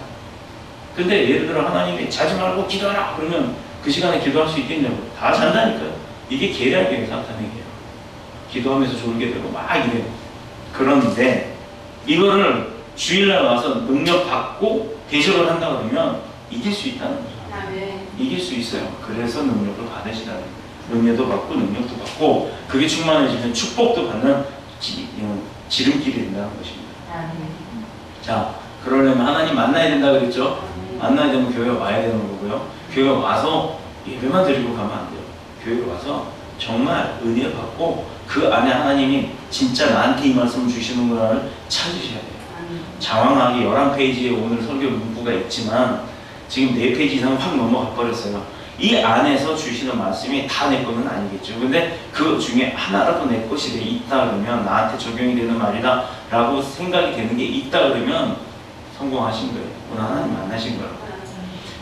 근데 예를 들어 하나님이 자지 말고 기도하라 그러면 그 시간에 기도할 수 있겠냐고. 다 잔다니까요. 이게 계략이에요. 사탄의 계략. 기도하면서 졸게 되고 막 이래요. 그런데 이거를 주일날 와서 능력 받고 대적을 한다 그러면 이길 수 있다는 거죠. 이길 수 있어요. 그래서 능력을 받으시다는 거예요. 은혜도 받고 능력도 받고 그게 충만해지면 축복도 받는 지름길이 된다는 것입니다. 자, 그러려면 하나님 만나야 된다 그랬죠? 만나야 되면 교회 와야 되는 거고요. 교회 와서 예배만 드리고 가면 안 돼요. 교회 와서 정말 은혜 받고 그 안에 하나님이 진짜 나한테 이 말씀을 주시는구나를 찾으셔야 돼요. 장황하게 11페이지에 오늘 설교 문구가 있지만 지금 4페이지 이상 확 넘어가 버렸어요. 이 안에서 주시는 말씀이 다 내 것은 아니겠죠. 근데 그 중에 하나라도 내 것이 있다 그러면 나한테 적용이 되는 말이다 라고 생각이 되는 게 있다 그러면 성공하신 거예요. 오늘 하나님 만나신 거예요.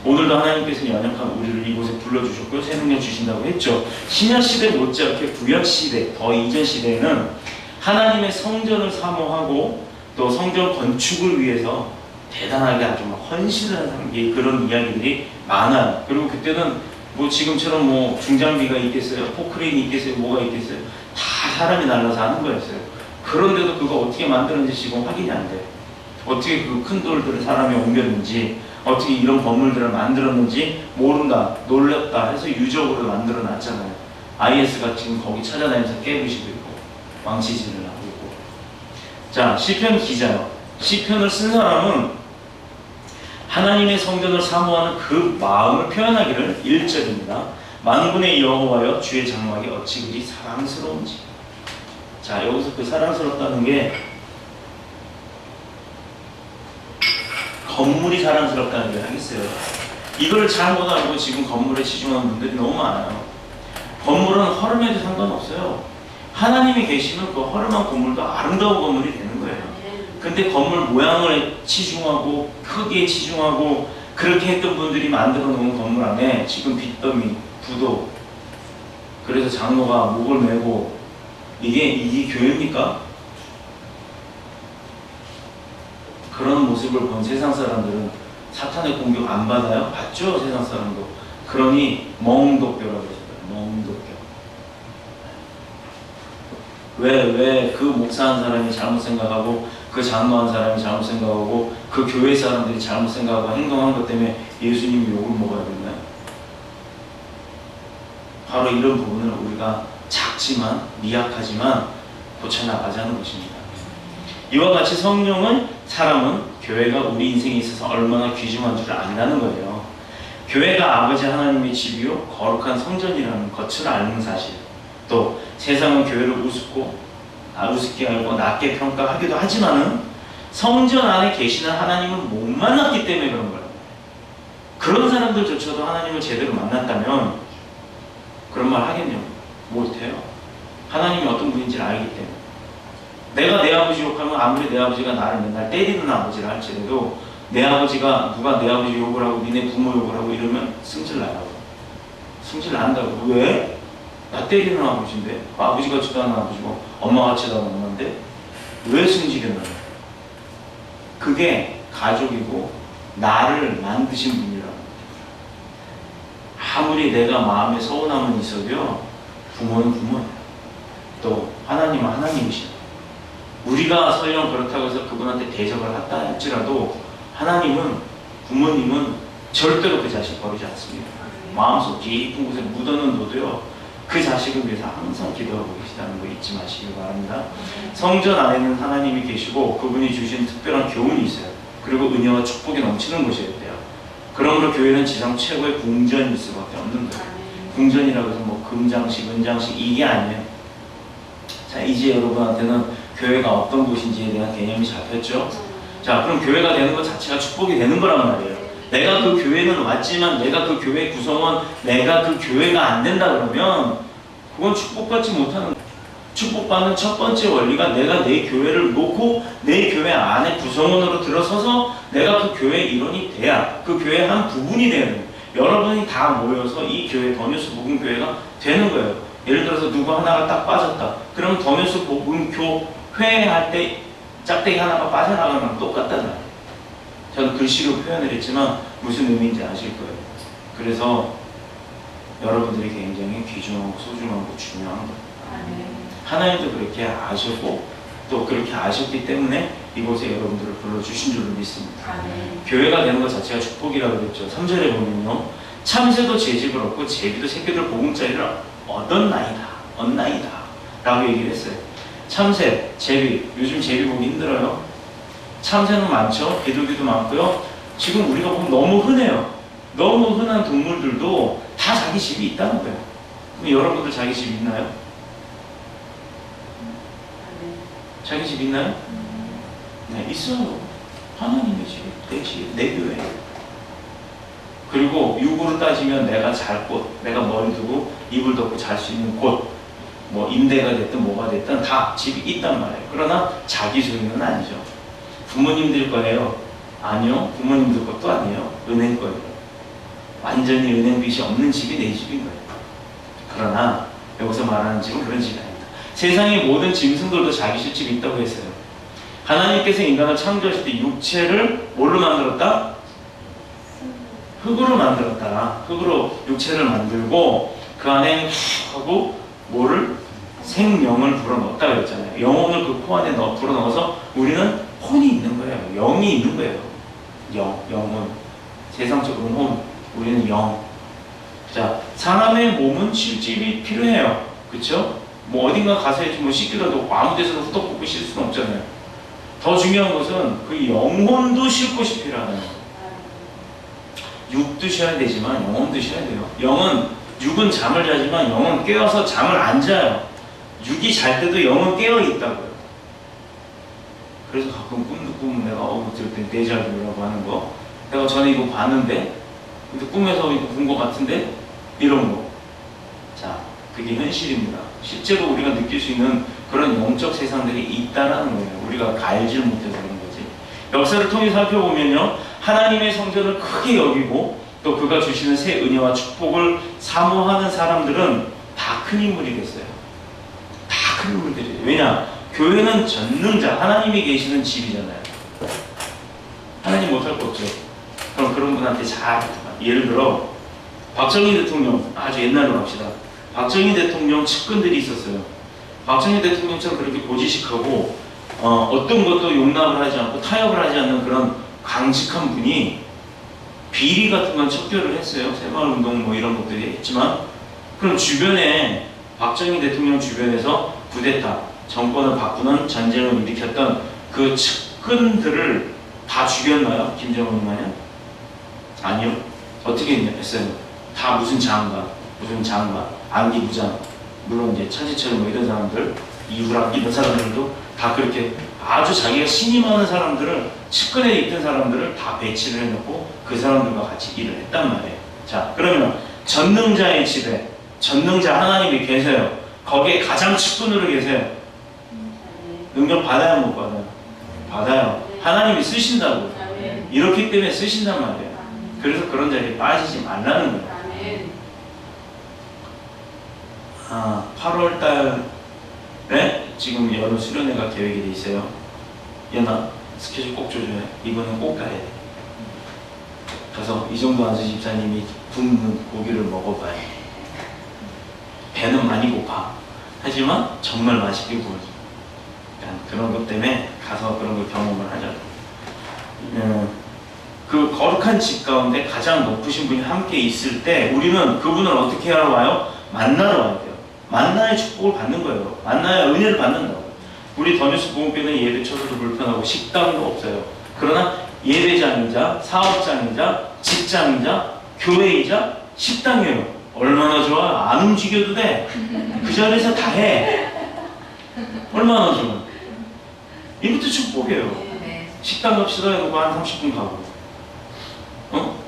오늘도 하나님께서 연약한 우리를 이곳에 불러주셨고 새 능력 주신다고 했죠. 신약시대 못지않게 구약시대 더 이전 시대에는 하나님의 성전을 사모하고 또 성전 건축을 위해서 대단하게 아주 막 헌신을 하는 게 그런 이야기들이 많아요. 그리고 그때는 뭐 지금처럼 뭐 중장비가 있겠어요, 포크레인이 있겠어요, 뭐가 있겠어요. 다 사람이 날라서 하는 거였어요. 그런데도 그거 어떻게 만들었는지 지금 확인이 안 돼요. 어떻게 그 큰 돌들을 사람이 옮겼는지, 어떻게 이런 건물들을 만들었는지 모른다, 놀랍다 해서 유적으로 만들어 놨잖아요. IS가 지금 거기 찾아다니면서 깨부시고 있고 왕치질을 하고 있고. 자, 시편 기자요. 시편을 쓴 사람은 하나님의 성전을 사모하는 그 마음을 표현하기를 1절입니다. 만군의 여호와여 주의 장막이 어찌 그리 사랑스러운지. 자, 여기서 그 사랑스럽다는 게 건물이 사랑스럽다는 게 하겠어요. 이걸 잘못 알고 지금 건물에 치중하는 분들이 너무 많아요. 건물은 허름해도 상관없어요. 하나님이 계시면 그 허름한 건물도 아름다운 건물이 되는 거예요. 근데 건물 모양을 치중하고 크기에 치중하고 그렇게 했던 분들이 만들어 놓은 건물 안에 지금 빚더미, 부도, 그래서 장로가 목을 메고 이게 교회입니까? 그런 모습을 본 세상 사람들은 사탄의 공격 안 받아요? 받죠, 세상 사람도. 그러니 멍독교라고 그러잖아요. 멍독교. 왜 그 목사한 사람이 잘못 생각하고 그 장로한 사람이 잘못 생각하고 그 교회 사람들이 잘못 생각하고 행동한 것 때문에 예수님이 욕을 먹어야 되나요? 바로 이런 부분을 우리가 작지만 미약하지만 고쳐나가자는 것입니다. 이와 같이 성령은 사람은 교회가 우리 인생에 있어서 얼마나 귀중한 줄 안다는 거예요. 교회가 아버지 하나님의 집이요 거룩한 성전이라는 것을 아는 사실, 또 세상은 교회를 우습게 알고 낮게 평가하기도 하지만은 성전 안에 계시는 하나님을 못 만났기 때문에 그런 거예요. 그런 사람들조차도 하나님을 제대로 만났다면 그런 말 하겠냐고? 못해요. 하나님이 어떤 분인지를 알기 때문에. 내가 내 아버지 욕하면 아무리 내 아버지가 나를 맨날 때리는 아버지라 할지라도 내 아버지가 누가 내 아버지 욕을 하고 니네 부모 욕을 하고 이러면 승질 나요. 승질 난다고. 왜? 나 때리는 아버지인데, 아버지 같지도 않은 아버지고 엄마 같지도 않은 엄마인데 왜 승질이 나요? 그게 가족이고 나를 만드신 분이라고. 아무리 내가 마음에 서운함은 있어도요, 부모는 부모예요. 또 하나님은 하나님이시다. 우리가 설령 그렇다고 해서 그분한테 대적을 한다 할지라도 하나님은, 부모님은 절대로 그 자식 버리지 않습니다. 마음속 깊은 곳에 묻어놓어도요 그 자식을 위해서 항상 기도하고 계시다는 거 잊지 마시기 바랍니다. 성전 안에는 하나님이 계시고 그분이 주신 특별한 교훈이 있어요. 그리고 은혜와 축복이 넘치는 곳이어야 돼요. 그러므로 교회는 지상 최고의 궁전일 수밖에 없는 거예요. 궁전이라고 해서 뭐 금장식, 은장식 이게 아니에요. 자, 이제 여러분한테는 교회가 어떤 곳인지에 대한 개념이 잡혔죠? 자, 그럼 교회가 되는 것 자체가 축복이 되는 거란 말이에요. 내가 그 교회는 왔지만 내가 그 교회 구성원, 내가 그 교회가 안 된다 그러면 그건 축복받지 못하는 거예요. 축복받는 첫 번째 원리가 내가 내 교회를 놓고 내 교회 안에 구성원으로 들어서서 내가 그 교회의 일원이 돼야, 그 교회의 한 부분이 되는 거예요. 여러분이 다 모여서 이 교회, 더뉴스 복음교회가 되는 거예요. 예를 들어서 누구 하나가 딱 빠졌다. 그럼 더뉴스 복음교회 할 때 짝대기 하나가 빠져나가는 거랑 똑같다잖아요. 저는 글씨로 표현을 했지만 무슨 의미인지 아실 거예요. 그래서 여러분들이 굉장히 귀중하고 소중하고 중요한 거예요. 하나님도 그렇게 아셨고 또 그렇게 아셨기 때문에 이곳에 여러분들을 불러주신 줄로 믿습니다. 교회가 되는 것 자체가 축복이라고 그랬죠. 3절에 보면요, 참새도 제집을 얻고 제비도 새끼들 보금자리를 얻나이다 라고 얘기를 했어요. 참새, 제비, 요즘 제비 보기 힘들어요. 참새는 많죠. 비둘기도 많고요. 지금 우리가 보면 너무 흔해요. 너무 흔한 동물들도 다 자기 집이 있다는 거예요. 그럼 여러분들 자기 집 있나요? 자기 집 있나요? 네, 있어요. 하나님의 집, 내 집, 내 교회. 그리고 육으로 따지면 내가 잘 곳, 내가 머리 두고 이불 덮고 잘 수 있는 곳, 뭐 임대가 됐든 뭐가 됐든 다 집이 있단 말이에요. 그러나 자기 소유는 아니죠. 부모님들 거예요? 아니요. 부모님들 것도 아니에요. 은행 거예요. 완전히 은행 빚이 없는 집이 내 집인 거예요. 그러나 여기서 말하는 집은 그런 집이 아닙니다. 세상의 모든 짐승들도 자기 집이 있다고 했어요. 하나님께서 인간을 창조하실 때 육체를 뭘로 만들었다? 흙으로 만들었다. 흙으로 육체를 만들고 그 안에 하고 뭐를? 생명을 불어넣었다 그랬잖아요. 영혼을 그 코 안에 불어넣어서 우리는 혼이 있는 거예요. 영이 있는 거예요. 영혼. 세상적으로는 혼, 우리는 영. 자, 사람의 몸은 칠집이 필요해요. 그쵸? 뭐 어딘가 가서 뭐 씻기라도 아무 데서도 후떡 볶고 쉴 수는 없잖아요. 더 중요한 것은 그 영혼도 쉴 곳이 필요하다는 거예요. 육도 쉬어야 되지만 영혼도 쉬어야 돼요. 육은 잠을 자지만 영은 깨어서 잠을 안 자요. 육이 잘 때도 영은 깨어 있다고요. 그래서 가끔 꿈도 꾸면 내가 들을 때 데자뷰라고 하는 거, 내가 전에 이거 봤는데 근데 꿈에서 이거 본 것 같은데 이런 거. 자, 그게 현실입니다. 실제로 우리가 느낄 수 있는 그런 영적 세상들이 있다라는 거예요. 우리가 알질 못해서 그런 거지. 역사를 통해 살펴보면요, 하나님의 성전을 크게 여기고 또 그가 주시는 새 은혜와 축복을 사모하는 사람들은 다 큰 인물이 됐어요. 다 큰 인물들이에요. 왜냐? 교회는 전능자, 하나님이 계시는 집이잖아요. 하나님 못할 거 없죠. 그럼 그런 분한테 잘 부탁합니다. 예를 들어 박정희 대통령, 아주 옛날로 갑시다. 박정희 대통령 측근들이 있었어요. 박정희 대통령처럼 그렇게 고지식하고 어떤 것도 용납을 하지 않고 타협을 하지 않는 그런 강직한 분이 비리 같은 건 척결을 했어요. 새마을운동 뭐 이런 것들이 했지만, 그럼 주변에 박정희 대통령 주변에서 쿠데타, 정권을 바꾸는 전쟁을 일으켰던 그 측근들을 다 죽였나요? 김정은이 마냥? 아니요. 어떻게 했어요? 다 무슨 장관, 안기 부장, 물론 이제 차지철 뭐 이런 사람들, 이후락 이런 사람들도 다 그렇게 아주 자기가 신임하는 사람들을, 측근에 있던 사람들을 다 배치를 해놓고 그 사람들과 같이 일을 했단 말이에요. 자, 그러면 전능자의 집에 전능자 하나님이 계세요. 거기에 가장 측근으로 계세요. 능력 받아요, 못 받아요? 받아요. 하나님이 쓰신다고. 이렇기 때문에 쓰신단 말이에요. 그래서 그런 자리에 빠지지 말라는 거예요. 8월 달에 지금 여름 수련회가 계획이 돼 있어요. 연아, 스케줄 꼭 조절해. 이거는 꼭 가야 돼. 가서 이정도 안수 집사님이 굽는 고기를 먹어봐요. 배는 많이 고파. 하지만 정말 맛있게 구워줘. 그런 것 때문에 가서 그런 걸 경험을 하죠. 그 거룩한 집 가운데 가장 높으신 분이 함께 있을 때 우리는 그분을 어떻게 하러 와요? 만나러 와야 돼요. 만나의 축복을 받는 거예요. 만나의 은혜를 받는다고. 우리 더뉴스 보험교회는 예배 처소도 불편하고 식당도 없어요. 그러나 예배장이자 사업장이자 직장이자 교회이자 식당이에요. 얼마나 좋아? 안 움직여도 돼. 그 자리에서 다 해. 얼마나 좋아? 이것도 축복이에요. 식당 갑시다 해놓고 한 30분 가고,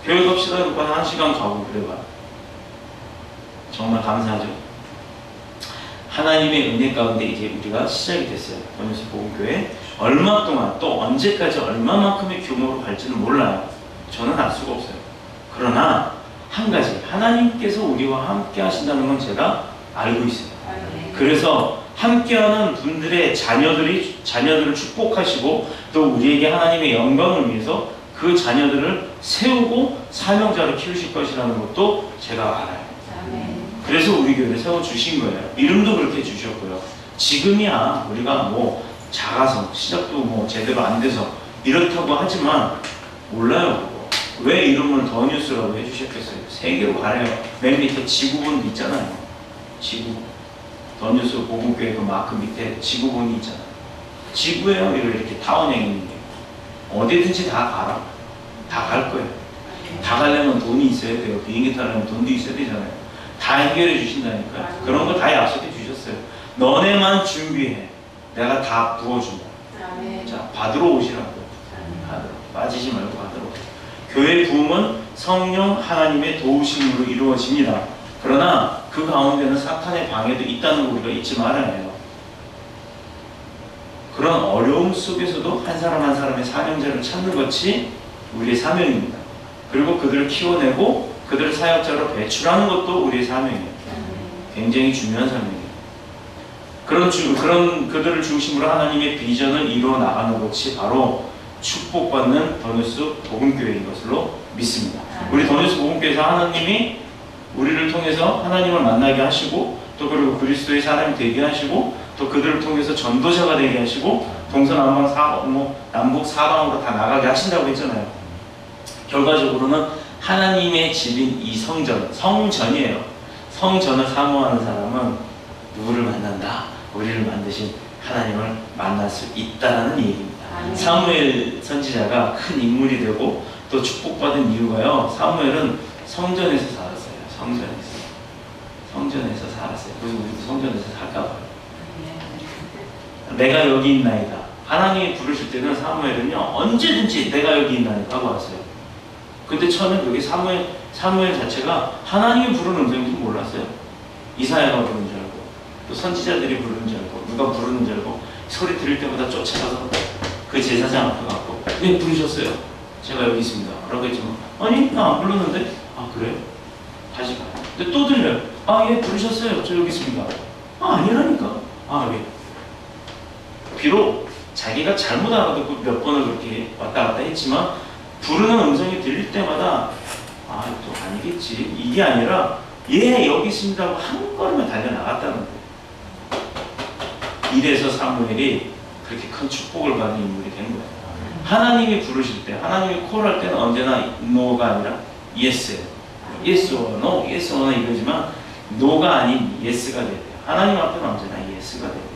교회 갑시다 해놓고 한 1시간 가고 그래봐. 정말 감사하죠. 하나님의 은혜 가운데 이제 우리가 시작이 됐어요. 더뉴스 복음교회. 얼마 동안 또 언제까지 얼마만큼의 규모로 갈지는 몰라요. 저는 알 수가 없어요. 그러나 한 가지, 하나님께서 우리와 함께 하신다는 건 제가 알고 있어요. 그래서 함께하는 분들의 자녀들을 축복하시고 또 우리에게 하나님의 영광을 위해서 그 자녀들을 세우고 사명자로 키우실 것이라는 것도 제가 알아요. 그래서 우리 교회를 세워주신 거예요. 이름도 그렇게 주셨고요. 지금이야 우리가 뭐 작아서 시작도 뭐 제대로 안 돼서 이렇다고 하지만 몰라요. 왜 이름을 더뉴스라고 해주셨겠어요? 세계로 가래요. 맨 밑에 지구본도 있잖아요. 지구본. 더뉴스 복음교회 그 마크 밑에 지구본이 있잖아요. 지구예요. 이렇게 타원형이 있는 게. 어디든지 다 가라. 다 갈 거예요. 다 가려면 돈이 있어야 돼요. 비행기 타려면 돈도 있어야 되잖아요. 다 다 해결해 주신다니까요. 그런 거 다 약속해 주셨어요. 너네만 준비해. 내가 다 부어준다.
아멘.
자, 받으러 오시라고. 받으러. 빠지지 말고 받으러 오시라. 교회 부흥은 성령 하나님의 도우심으로 이루어집니다. 그러나 그 가운데는 사탄의 방해도 있다는 거 우리가 잊지 말아야 해요. 그런 어려움 속에서도 한 사람 한 사람의 사명자를 찾는 것이 우리의 사명입니다. 그리고 그들을 키워내고 그들을 사역자로 배출하는 것도 우리의 사명이에요. 굉장히 중요한 사명이에요. 그런 그들을 중심으로 하나님의 비전을 이루어 나가는 것이 바로 축복받는 더뉴스 복음교회인 것으로 믿습니다. 우리 더뉴스 복음교회에서 하나님이 우리를 통해서 하나님을 만나게 하시고 또 그리고 그리스도의 사람이 되게 하시고 또 그들을 통해서 전도자가 되게 하시고 동서남북 남북 사방으로 다 나가게 하신다고 했잖아요. 결과적으로는 하나님의 집인 이 성전이에요. 성전을 사모하는 사람은 누구를 만난다? 우리를 만드신 하나님을 만날 수 있다라는 얘기입니다. 사무엘 선지자가 큰 인물이 되고 또 축복받은 이유가요. 사무엘은 성전에서 살았어요. 성전에서 살았어요. 그래서 우리도 성전에서 살까 봐요. 내가 여기 있나이다. 하나님이 부르실 때는 사무엘은요 언제든지 내가 여기 있나이다 하고 왔어요. 근데 처음에 여기 사무엘 자체가 하나님이 부르는 음성인지 몰랐어요. 이사야가 부르는 줄 알고 또 선지자들이 부르는 줄 알고 누가 부르는 줄 알고 소리 들을 때마다 쫓아가서 그 제사장 앞에 가고 네 부르셨어요. 제가 여기 있습니다. 라고 했지만 아니 나 안 불렀는데. 아 그래요? 다시 가요. 근데 또 들려요. 아 예 부르셨어요. 저 여기 있습니다. 아 아니라니까. 아 예. 비록 자기가 잘못 알아듣고 몇 번을 그렇게 왔다 갔다 했지만 부르는 음성이 들릴 때마다 아 또 아니겠지. 이게 아니라 예 여기 있습니다 하고 한 걸음에 달려나갔다는 거예요. 이래서 사무엘이 그렇게 큰 축복을 받는 인물이 된 거예요. 하나님이 부르실 때 하나님이 콜할 때는 언제나 no가 아니라 yes예요. yes or no, yes or no 이거지만 no가 아닌 yes가 돼야 돼요. 하나님 앞에는 언제나 yes가 돼야 돼요.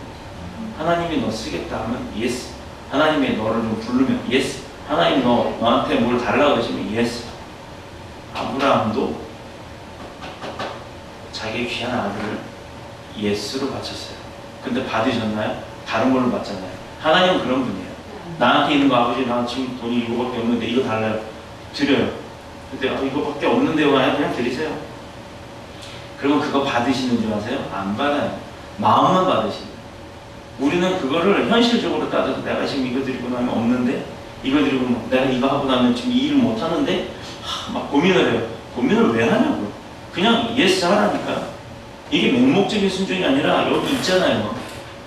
하나님이 너 쓰겠다 하면 yes. 하나님이 너를 좀 부르면 yes. 하나님 너한테 뭘 달라고 하시면 yes. 아브라함도 자기 귀한 아들을 yes로 바쳤어요. 근데 받으셨나요? 다른 걸로 받잖아요. 하나님은 그런 분이에요. 나한테 있는 거 아버지 나 지금 돈이 이거밖에 없는데 이거 달라요. 드려요. 근데 이거밖에 없는데요. 그냥 드리세요. 그러면 그거 받으시는 줄 아세요? 안 받아요. 마음만 받으시는. 우리는 그거를 현실적으로 따져서 내가 지금 이거 드리고 나면 없는데 이거 드리고 내가 이거 하고 나면 지금 이 일을 못 하는데 막 고민을 해요. 고민을 왜 하냐고요. 그냥 예스 하라니까요. 이게 맹목적인 순종이 아니라 여기 있잖아요.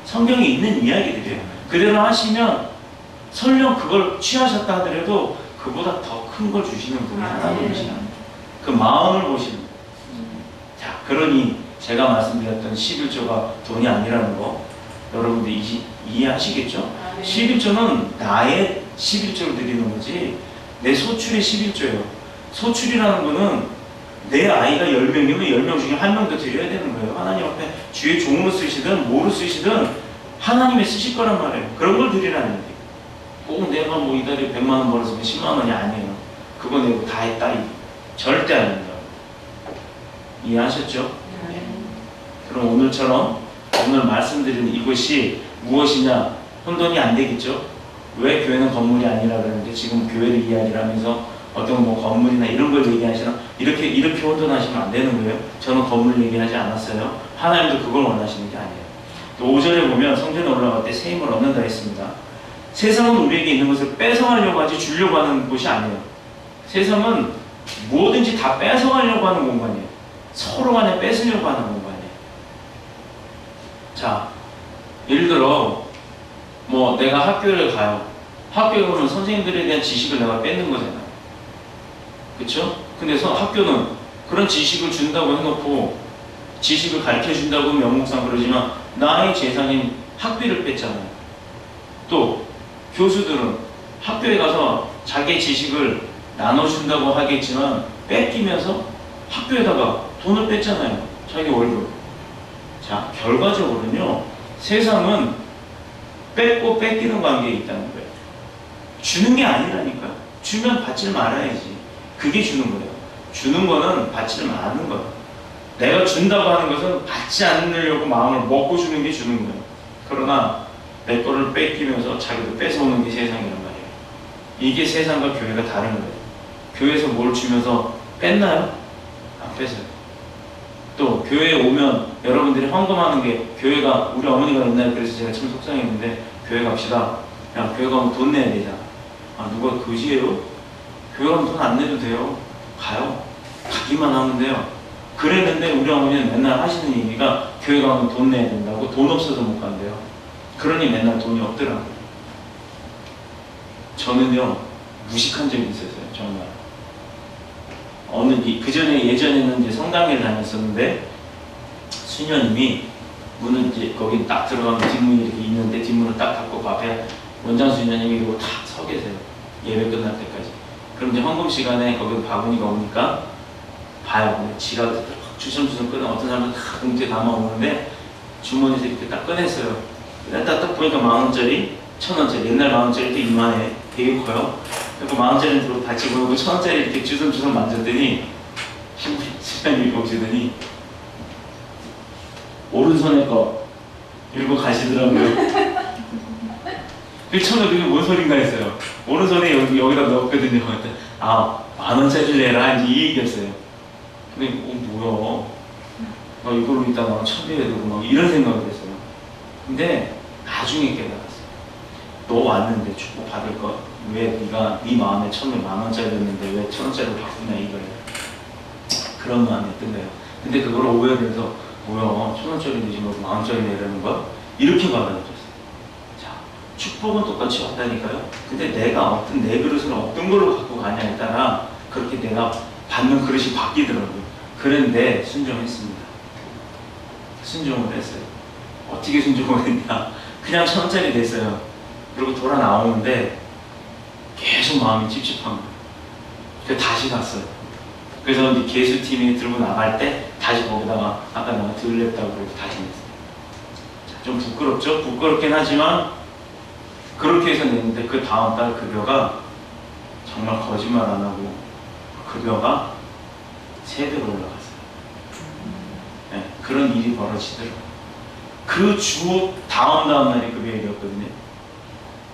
성경에 있는 이야기들이에요. 그대로 하시면 설령 그걸 취하셨다 하더라도 그보다 더 큰 걸 주시는 분이 하나님이시라. 그 마음을 보시는 거예요. 자, 그러니 제가 말씀드렸던 11조가 돈이 아니라는 거 여러분들 이해하시겠죠? 11조는 나의 11조를 드리는 거지 내 소출의 11조예요. 소출이라는 거는 내 아이가 10명이면 10명 중에 1명 더 드려야 되는 거예요. 하나님 앞에 주의 종으로 쓰시든 뭐로 쓰시든 하나님이 쓰실 거란 말이에요. 그런 걸 드리라는 얘기예요. 꼭 내가 뭐 이달에 100만 원 벌어서 10만 원이 아니에요. 그거 내고 다 했다. 절대 아닙니다. 이해하셨죠? 그럼 오늘처럼 오늘 말씀드리는 이것이 무엇이냐? 혼돈이 안 되겠죠? 왜 교회는 건물이 아니라 그러는데 지금 교회를 이야기를 하면서 어떤 뭐 건물이나 이런 걸 얘기하시나 이렇게 혼돈하시면 안 되는 거예요. 저는 건물 얘기하지 않았어요. 하나님도 그걸 원하시는 게 아니에요. 또 5절에 보면 성전에 올라갈 때 새 힘을 얻는다 했습니다. 세상은 우리에게 있는 것을 뺏어가려고 하지 주려고 하는 곳이 아니에요. 세상은 뭐든지 다 뺏어가려고 하는 공간이에요. 서로 간에 뺏으려고 하는 공간이에요. 자, 예를 들어 뭐 내가 학교를 가요. 학교에 가면 선생님들에 대한 지식을 내가 뺏는 거잖아요. 그렇죠? 근데 학교는 그런 지식을 준다고 해놓고 지식을 가르쳐준다고 명목상 그러지만 나의 재산인 학비를 뺐잖아요. 또 교수들은 학교에 가서 자기의 지식을 나눠준다고 하겠지만 뺏기면서 학교에다가 돈을 뺐잖아요. 자기 월급. 자, 결과적으로는요. 세상은 뺏고 뺏기는 관계에 있다는 거예요. 주는 게 아니라니까요. 주면 받질 말아야지. 그게 주는 거예요. 주는 거는 받지를 않는 거예요. 내가 준다고 하는 것은 받지 않으려고 마음을 먹고 주는 게 주는 거예요. 그러나 내 거를 뺏기면서 자기도 뺏어오는 게 세상이란 말이에요. 이게 세상과 교회가 다른 거예요. 교회에서 뭘 주면서 뺐나요? 안 뺏어요. 또 교회에 오면 여러분들이 헌금하는 게, 교회가, 우리 어머니가 옛날에 그래서 제가 참 속상했는데, 교회 갑시다. 야, 교회 가면 돈 내야 되잖아. 아, 누가 그지예요? 교회 가면 돈 안 내도 돼요. 가요. 가기만 하면 돼요. 그랬는데 우리 어머니는 맨날 하시는 얘기가 교회 가면 돈 내야 된다고, 돈 없어서 못 간대요. 그러니 맨날 돈이 없더라고요. 저는요, 무식한 적이 있었어요. 정말. 예전에는 이제 성당에 다녔었는데, 수녀님이 문을 이제 거기 딱 들어가면 뒷문이 이렇게 있는데, 뒷문을 딱 닫고 그 앞에 원장 수녀님이 이러고 탁 서 계세요. 예배 끝날 때까지. 그럼 이제 헌금 시간에 거기 바구니가 오니까 봐요. 지갑을 딱 주섬주섬 꺼내, 어떤 사람은 다 봉투에 담아 오는데 주머니에서 이렇게 딱 꺼냈어요. 딱 보니까 10,000원짜리, 1,000원짜리, 옛날 10,000원짜리 이렇게 이만해. 되게 커요. 그리고 10,000원짜리 들고 다 집어넣고 1,000원짜리 이렇게 주섬주섬 만졌더니 신부님이 보시더니 오른손에 거 이러고 가시더라고요. 그 처음에 그게 뭔 소린가 했어요. 오른손에 여기다 넣었거든요. 아, 10,000원짜리 내라 이 얘기였어요. 근데 뭐야, 나 이걸로 이따 나 참여해야 되고 막 이런 생각을 했어요. 근데 나중에 깨달았어요. 너 왔는데 축복 받을 거 왜 네가 네 마음에 처음에 10,000원짜리였는데 왜 1,000원짜리로 바꾸냐 이거예요. 그런 마음이 든 거예요. 근데 그걸 오해를 해서 뭐야, 1,000원짜리 내지 말고 10,000원짜리 내라는 거야? 이렇게 받아들였어요. 자, 축복은 똑같이 왔다니까요. 근데 내가 내 그릇을 어떤 걸로 갖고 가냐에 따라 그렇게 내가 받는 그릇이 바뀌더라고요. 그런데 순종했습니다. 순종을 했어요. 어떻게 순종을 했냐? 그냥 1,000원짜리 냈어요. 그리고 돌아 나오는데 계속 마음이 찝찝한 거예요. 그래서 다시 갔어요. 그래서 이제 개수팀이 들고 나갈 때 다시 거기다가 아까 내가 들렸다고 그래서 다시 냈어요. 자, 좀 부끄럽죠? 부끄럽긴 하지만 그렇게 해서 냈는데 그 다음 달 급여가 정말 거짓말 안 하고 급여가 3배로 올라갔어요. 네, 그런 일이 벌어지더라고요. 그 주 다음 날이 급여일이었거든요.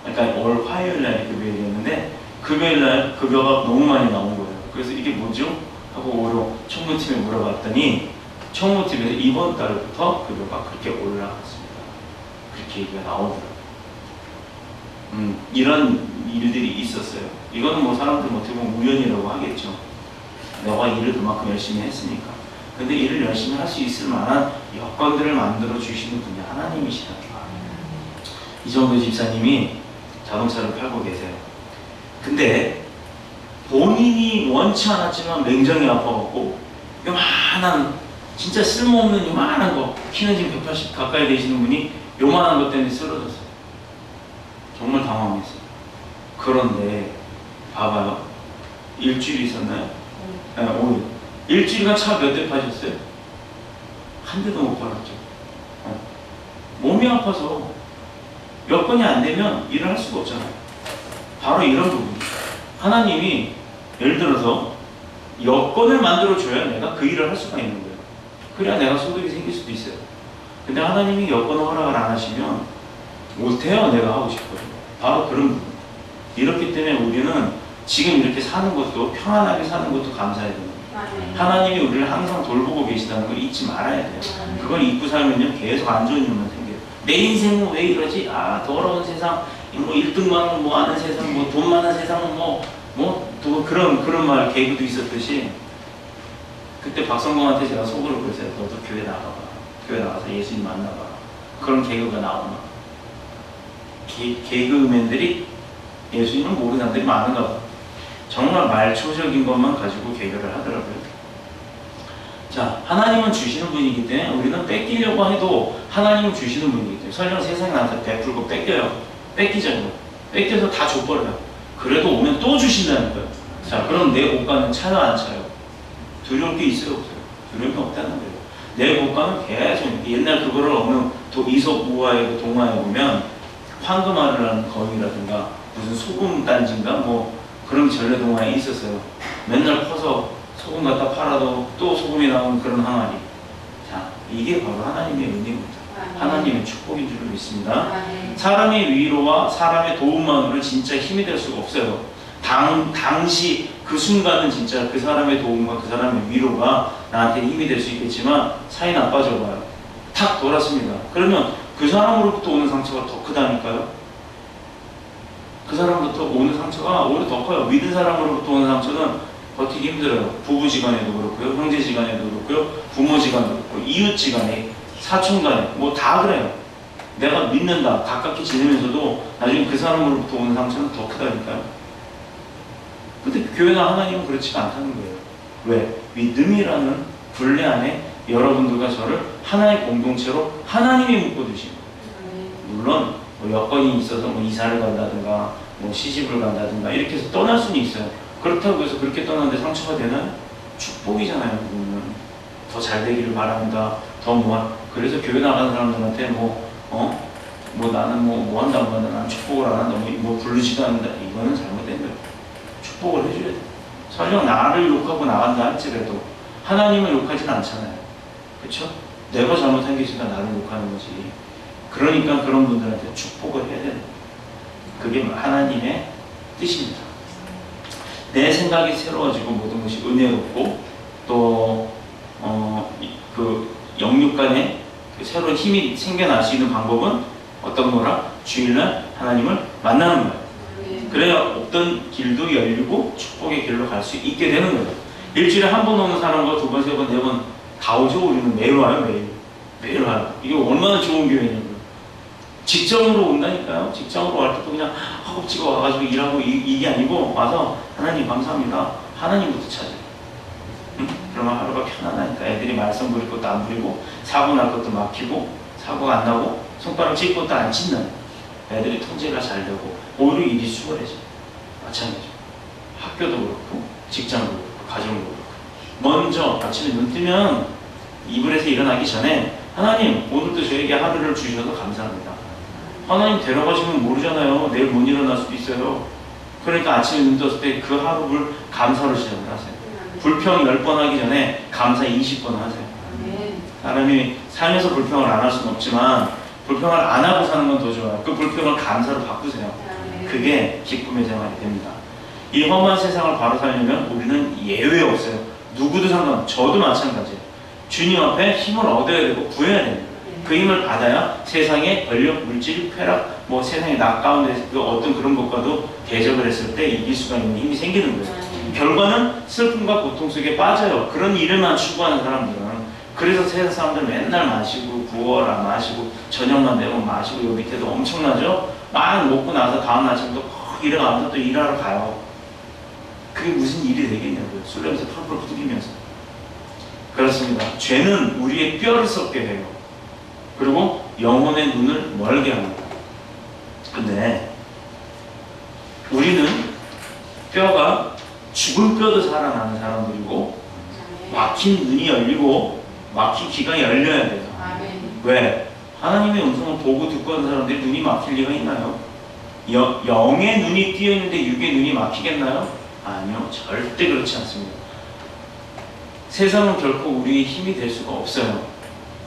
그러니까 올 화요일 날이 급여일이었는데 금요일 날 급여가 너무 많이 나온 거예요. 그래서 이게 뭐죠? 하고 오히려 총무팀에 물어봤더니 총무팀에서 이번 달부터 급여가 그렇게 올라갔습니다. 그렇게 얘기가 나오더라고요. 이런 일들이 있었어요. 이거는 뭐 사람들 어떻게 보면 우연이라고 하겠죠. 내가 일을 그만큼 열심히 했으니까. 근데 일을 열심히 할 수 있을 만한 여건들을 만들어 주시는 분이 하나님이시다. 이정도 집사님이 자동차를 팔고 계세요. 근데 본인이 원치 않았지만 맹장이 아파갖고 요만한, 진짜 쓸모없는 요만한 거, 키는 지금 180 가까이 되시는 분이 요만한 것 때문에 쓰러졌어요. 정말 당황했어요. 그런데 봐봐요. 일주일 있었나요? 네, 5일. 일주일간 차 몇 대 파셨어요? 한 대도 못 팔았죠. 몸이 아파서 여건이 안 되면 일을 할 수가 없잖아요. 바로 이런 부분. 하나님이 예를 들어서 여건을 만들어줘야 내가 그 일을 할 수가 있는 거예요. 그래야 내가 소득이 생길 수도 있어요. 근데 하나님이 여건을 허락을 안 하시면 못해요. 내가 하고 싶어요. 바로 그런 부분. 이렇기 때문에 우리는 지금 이렇게 사는 것도, 평안하게 사는 것도 감사해야 됩니다. 하나님이 우리를 항상 돌보고 계시다는 걸 잊지 말아야 돼요. 그걸 잊고 살면요 계속 안 좋은 일만 생겨요. 내 인생은 왜 이러지? 아, 더러운 세상, 뭐 1등만 뭐 하는 세상, 뭐 돈 많은 세상은 또 그런 말 개그도 있었듯이, 그때 박성광한테 제가 속으로 그랬어요. 너도 교회 나가봐. 교회 나가서 예수님 만나봐. 그런 개그가 나오나. 개그맨들이 예수님을 모르는 사람들이 많은가 봐. 정말 말초적인 것만 가지고 개그를 하더라고요. 자, 하나님은 주시는 분이기 때문에 우리는 뺏기려고 해도 하나님은 주시는 분이기 때문에, 설령 세상에 나한테 베풀고 뺏겨요. 뺏기잖아요. 뺏겨서 다 줘버려요. 그래도 오면 또 주신다는 거예요. 자, 그럼 내 고가는 차요 안 차요? 두려울 게 있어요 없어요? 두려울 게 없다는 거예요. 내 고가는 계속, 옛날 그거를 어느 이솝 우화의 동화에 보면 황금알이라는 거위라든가 무슨 소금 단지인가 뭐 그런 전래동화에 있었어요. 맨날 커서 소금 갖다 팔아도 또 소금이 나오는 그런 항아리. 이게 바로 하나님의 은혜입니다. 하나님의 축복인 줄 믿습니다.
아멘.
사람의 위로와 사람의 도움만으로 진짜 힘이 될 수가 없어요. 당시 그 순간은 진짜 그 사람의 도움과 그 사람의 위로가 나한테 힘이 될 수 있겠지만 사이 나빠져봐요. 탁 돌았습니다. 그러면 그 사람으로부터 오는 상처가 더 크다니까요. 그 사람부터 오는 상처가 오히려 더 커요. 믿은 사람으로부터 오는 상처는 버티기 힘들어요. 부부지간에도 그렇고요, 형제지간에도 그렇고요, 부모지간도 그렇고, 이웃지간에, 사촌간에 뭐 다 그래요. 내가 믿는다, 가깝게 지내면서도 나중에 그 사람으로부터 오는 상처는 더 크다니까요. 근데 교회나 하나님은 그렇지가 않다는 거예요. 왜? 믿음이라는 굴레 안에 여러분들과 저를 하나의 공동체로 하나님이 묶어두신 거예요. 물론 뭐 여건이 있어서 뭐 이사를 간다든가 뭐 시집을 간다든가 이렇게 해서 떠날 수는 있어요. 그렇다고 해서 그렇게 떠나는데 상처가 되나요? 축복이잖아요. 그거는 더 잘 되기를 바랍니다. 그래서 교회 나가는 사람들한테 뭐 나는 뭐 한다고 하는데 나는 축복을 안 한다, 뭐 부르지도 않는다, 이거는 잘못된 거예요. 축복을 해줘야 돼요. 설령 나를 욕하고 나간다 할지라도 하나님을 욕하진 않잖아요. 그렇죠? 내가 잘못한 게 있으니까 나를 욕하는 거지. 그러니까 그런 분들한테 축복을 해야 돼요. 그게 하나님의 뜻입니다. 내 생각이 새로워지고 모든 것이 은혜롭고 또 그 영육 간에 그 새로운 힘이 생겨날 수 있는 방법은 어떤 거라? 주일날 하나님을 만나는 거예요. 그래야 없던 길도 열리고 축복의 길로 갈 수 있게 되는 거예요. 일주일에 한 번 오는 사람과 두 번, 세 번, 네 번 다 오죠. 우리는 매일 와요. 매일 와요. 이게 얼마나 좋은 교회냐고요. 직장으로 온다니까요. 직장으로 갈 때도 그냥 허겁지겁 와가지고 일하고 이게 아니고 와서 하나님 감사합니다. 하나님부터 찾아요. 그러면 하루가 편안하니까 애들이 말썽 부릴 것도 안 부리고 사고 날 것도 막히고 사고가 안 나고 손가락 찔 것도 안 찢나요. 애들이 통제가 잘 되고 오히려 일이 수월해져요. 마찬가지죠. 학교도 그렇고 직장도 그렇고 가정도 그렇고 먼저 아침에 눈 뜨면 이불에서 일어나기 전에 하나님 오늘도 저에게 하루를 주셔서 감사합니다. 하나님 데려가시면 모르잖아요. 내일 못 일어날 수도 있어요. 그러니까 아침에 눈 떴을 때 그 하루를 감사로 시작을 하세요. 불평 10번 하기 전에 감사 20번 하세요. 사람이 삶에서 불평을 안 할 수는 없지만 불평을 안 하고 사는 건 더 좋아요. 그 불평을 감사로 바꾸세요. 그게 기쁨의 생활이 됩니다. 이 험한 세상을 바로 살려면 우리는 예외 없어요. 누구도 저도 마찬가지예요. 주님 앞에 힘을 얻어야 되고 구해야 됩니다. 그 힘을 받아야 세상의 권력, 물질, 쾌락, 뭐 세상의 낙 가운데 그 어떤 그런 것과도 대적을 했을 때 이길 수가 있는 힘이 생기는 거예요. 결과는 슬픔과 고통 속에 빠져요. 그런 일을만 추구하는 사람들은. 그래서 세상 사람들 맨날 마시고 부어라 마시고 저녁만 되면 마시고 요 밑에도 엄청나죠? 막 먹고 나서 다음 아침부터 일어나서 또 일하러 가요. 그게 무슨 일이 되겠냐고요. 술 냄새 펄펄 푸기면서. 그렇습니다. 죄는 우리의 뼈를 썩게 해요. 그리고 영혼의 눈을 멀게 합니다. 근데 우리는 뼈가 죽은 뼈도 살아나는 사람들이고 막힌 눈이 열리고 막힌 귀가 열려야 돼요. 왜? 하나님의 음성을 보고 듣고 하는 사람들이 눈이 막힐 리가 있나요? 영의 눈이 띄어있는데 육의 눈이 막히겠나요? 아니요. 절대 그렇지 않습니다. 세상은 결코 우리의 힘이 될 수가 없어요.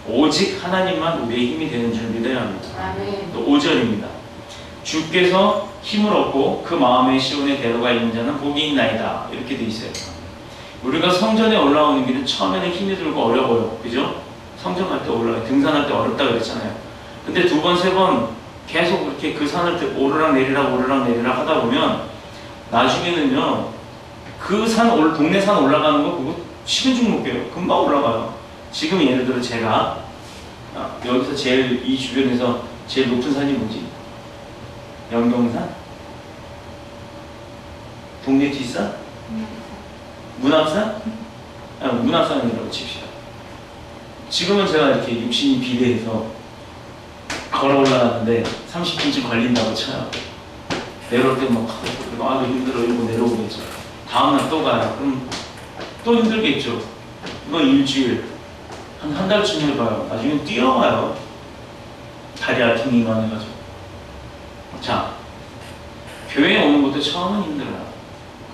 오직 하나님만 우리의 힘이 되는 줄 믿어야 합니다. 또 5절입니다. 주께서 힘을 얻고 그 마음의 시온에 데려가 있는 자는 복이 있나이다. 이렇게 돼 있어요. 우리가 성전에 올라오는 길은 처음에는 힘이 들고 어려워요. 그죠? 성전 갈 때 올라가요. 등산할 때 어렵다 그랬잖아요. 근데 두 번, 세 번 계속 그렇게 그 산을 오르락 내리락 하다 보면 나중에는요, 그 동네 산 올라가는 거 그거 식은 죽 먹게요. 금방 올라가요. 지금 예를 들어 제가 여기서 이 주변에서 제일 높은 산이 뭐지? 영경산? 동네 뒷산? 문학산? 문학산이라고 칩시다. 지금은 제가 이렇게 육신이 비대해서 걸어 올라가는데 30분쯤 걸린다고 쳐요. 내려올 때 막 힘들어 이러고 내려오겠죠. 다음날 또 가요. 그럼 또 힘들겠죠. 이거 일주일 한 달쯤 해봐요. 나중에 뛰어가요. 다리 아픔이 이만해가지고. 자, 교회에 오는 것도 처음은 힘들어요.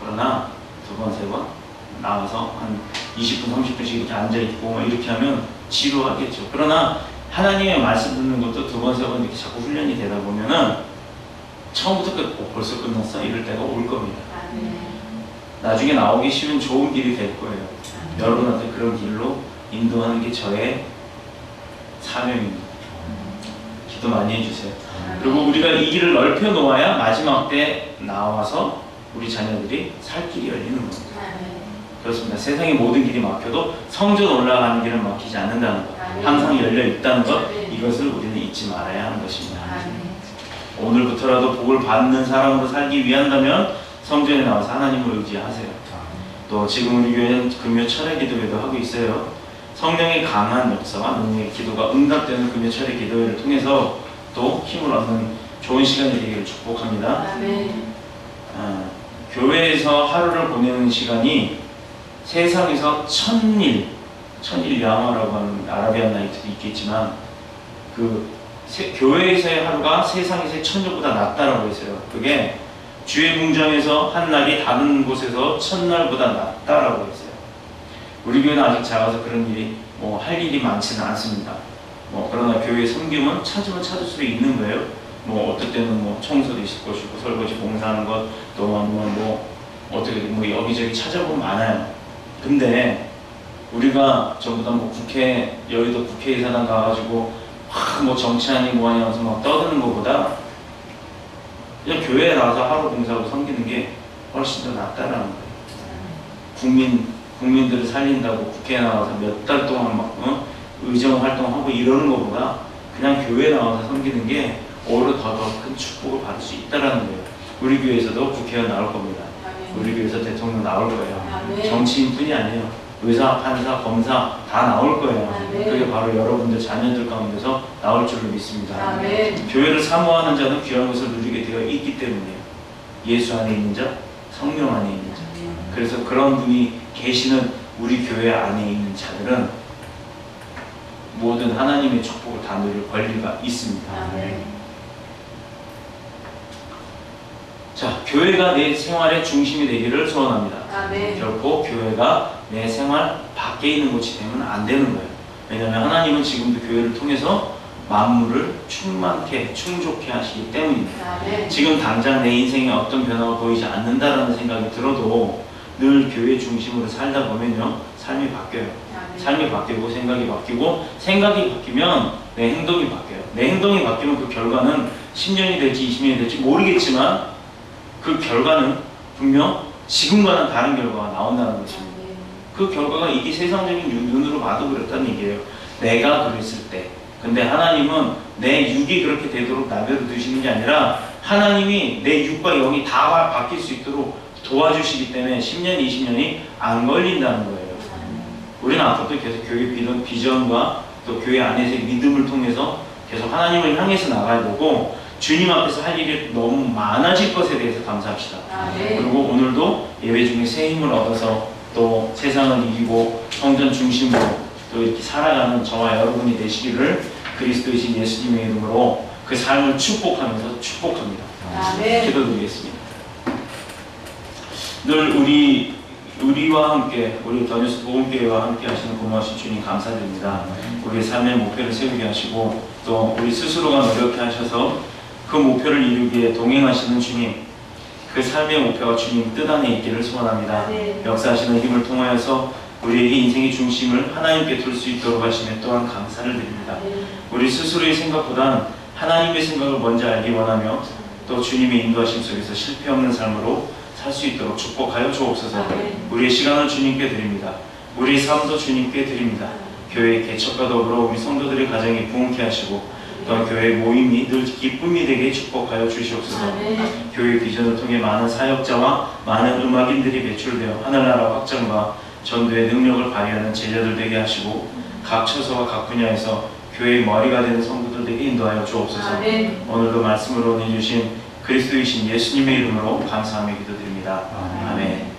그러나 두 번, 세 번 나와서 한 20분, 30분씩 이렇게 앉아있고 이렇게 하면 지루하겠죠. 그러나 하나님의 말씀 듣는 것도 두 번, 세 번 이렇게 자꾸 훈련이 되다 보면은 처음부터 벌써 끝났어? 이럴 때가 올 겁니다. 나중에 나오기 쉬운 좋은 길이 될 거예요. 여러분한테 그런 길로 인도하는 게 저의 사명입니다. 기도 많이 해주세요. 그리고 우리가 이 길을 넓혀 놓아야 마지막 때 나와서 우리 자녀들이 살 길이 열리는 겁니다. 그렇습니다. 세상의 모든 길이 막혀도 성전 올라가는 길은 막히지 않는다는 것, 항상 열려 있다는 것, 이것을 우리는 잊지 말아야 하는 것입니다. 오늘부터라도 복을 받는 사람으로 살기 위한다면 성전에 나와서 하나님을 의지하세요. 또 지금 우리 교회는 금요 철회 기도회도 하고 있어요. 성령의 강한 역사와 능력의 기도가 응답되는 금요 철회 기도회를 통해서 또 힘을 얻는 좋은 시간이 되기를 축복합니다. 교회에서 하루를 보내는 시간이 세상에서 천일 야마라고 하는 아라비안 나이트도 있겠지만 교회에서의 하루가 세상에서의 천일보다 낫다라고 했어요. 그게 주의 궁정에서 한 날이 다른 곳에서 천날보다 낫다라고 했어요. 우리 교회는 아직 작아서 그런 일이 할 일이 많지는 않습니다. 그러나 교회 섬김은 찾으면 찾을수록 있는 거예요. 어떨 때는 청소도 있을 것이고 설거지 봉사하는 것, 또 어떻게 여기저기 찾아보면 많아요. 근데 우리가 전부 다 여의도 국회의사당 가가지고 정치하니 뭐하니 하면서 막 떠드는 것보다 그냥 교회에 나와서 하루 봉사하고 섬기는 게 훨씬 더 낫다라는 거예요. 국민들을 살린다고 국회에 나와서 몇 달 동안 의정 활동하고 이러는 것보다 그냥 교회에 나와서 섬기는 게 오히려 더 큰 축복을 받을 수 있다라는 거예요. 우리 교회에서도 국회의원 나올 겁니다. 우리 교회에서 대통령 나올 거예요. 정치인뿐이 아니에요. 의사, 판사, 검사 다 나올 거예요. 그게 바로 여러분들 자녀들 가운데서 나올 줄로 믿습니다. 교회를 사모하는 자는 귀한 것을 누리게 되어 있기 때문이에요. 예수 안에 있는 자, 성령 안에 있는 자. 그래서 그런 분이 계시는 우리 교회 안에 있는 자들은 모든 하나님의 축복을 다 누릴 권리가 있습니다. 자, 교회가 내 생활의 중심이 되기를 소원합니다. 결코 교회가 내 생활 밖에 있는 곳이 되면 안 되는 거예요. 왜냐하면 하나님은 지금도 교회를 통해서 만물을 충족해 하시기 때문입니다. 지금 당장 내 인생에 어떤 변화가 보이지 않는다라는 생각이 들어도 늘 교회 중심으로 살다 보면요, 삶이 바뀌어요. 삶이 바뀌고 생각이 바뀌고, 생각이 바뀌면 내 행동이 바뀌어요. 내 행동이 바뀌면 그 결과는 10년이 될지 20년이 될지 모르겠지만 그 결과는 분명 지금과는 다른 결과가 나온다는 것입니다. 그 결과가 이게 세상적인 눈으로 봐도 그렇다는 얘기예요. 내가 그랬을 때. 근데 하나님은 내 육이 그렇게 되도록 나별을 두시는 게 아니라 하나님이 내 육과 영이 다 바뀔 수 있도록 도와주시기 때문에 10년, 20년이 안 걸린다는 거예요. 우리는 앞으로도 계속 교회 비전과 또 교회 안에서의 믿음을 통해서 계속 하나님을 향해서 나가야 되고, 주님 앞에서 할 일이 너무 많아질 것에 대해서 감사합시다. 그리고 오늘도 예배 중에 새 힘을 얻어서 또 세상을 이기고 성전 중심으로 또 이렇게 살아가는 저와 여러분이 되시기를 그리스도이신 예수님의 이름으로 그 삶을 축복하면서 축복합니다. 기도드리겠습니다. 늘 우리와 함께, 우리 더뉴스 복음교회와 함께 하시는 고마우신 주님 감사드립니다. 우리의 삶의 목표를 세우게 하시고 또 우리 스스로가 노력해 하셔서 그 목표를 이루기에 동행하시는 주님, 그 삶의 목표가 주님 뜻 안에 있기를 소원합니다. 역사하시는 힘을 통하여서 우리에게 인생의 중심을 하나님께 둘 수 있도록 하시며 또한 감사를 드립니다. 우리 스스로의 생각보다는 하나님의 생각을 먼저 알기 원하며 또 주님의 인도하심 속에서 실패 없는 삶으로 살 수 있도록 축복하여 주옵소서. 우리의 시간을 주님께 드립니다. 우리의 삶도 주님께 드립니다. 교회의 개척과 더불어 우리 성도들의 가정이 부흥케 하시고 또 교회 모임이 늘 기쁨이 되게 축복하여 주시옵소서. 교회 비전을 통해 많은 사역자와 많은 음악인들이 배출되어 하늘나라 확장과 전도의 능력을 발휘하는 제자들 되게 하시고 각 처소와 각 분야에서 교회의 머리가 되는 성도들 되게 인도하여 주옵소서. 오늘도 말씀으로 내주신 그리스도이신 예수님의 이름으로 감사하며 기도드립니다. 아멘.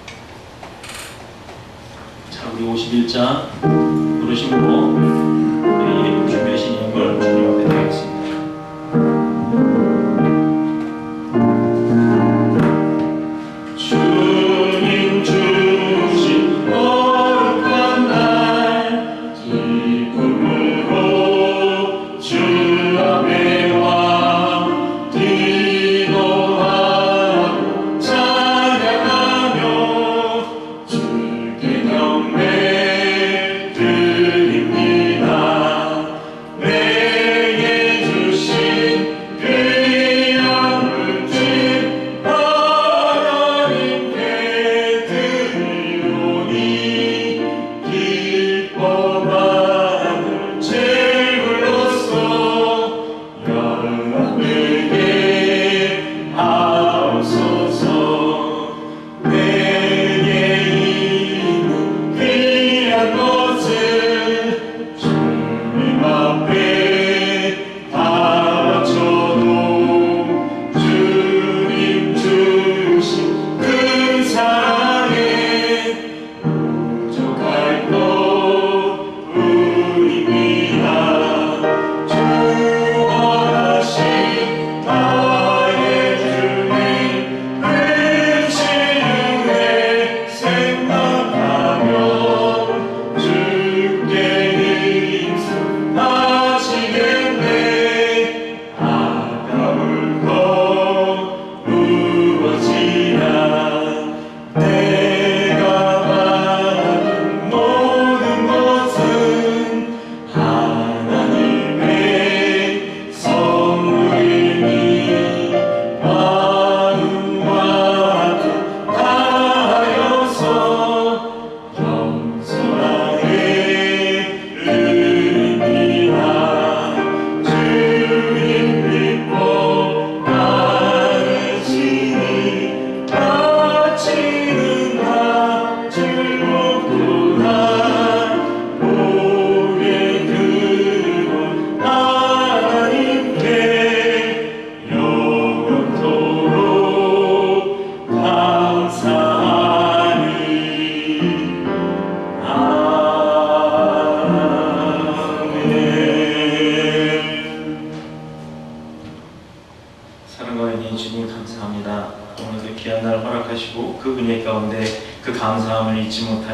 자, 우리 51장 부르심으로 우리 준비하신 예물 주님 앞에 드리겠습니다. 주님 주신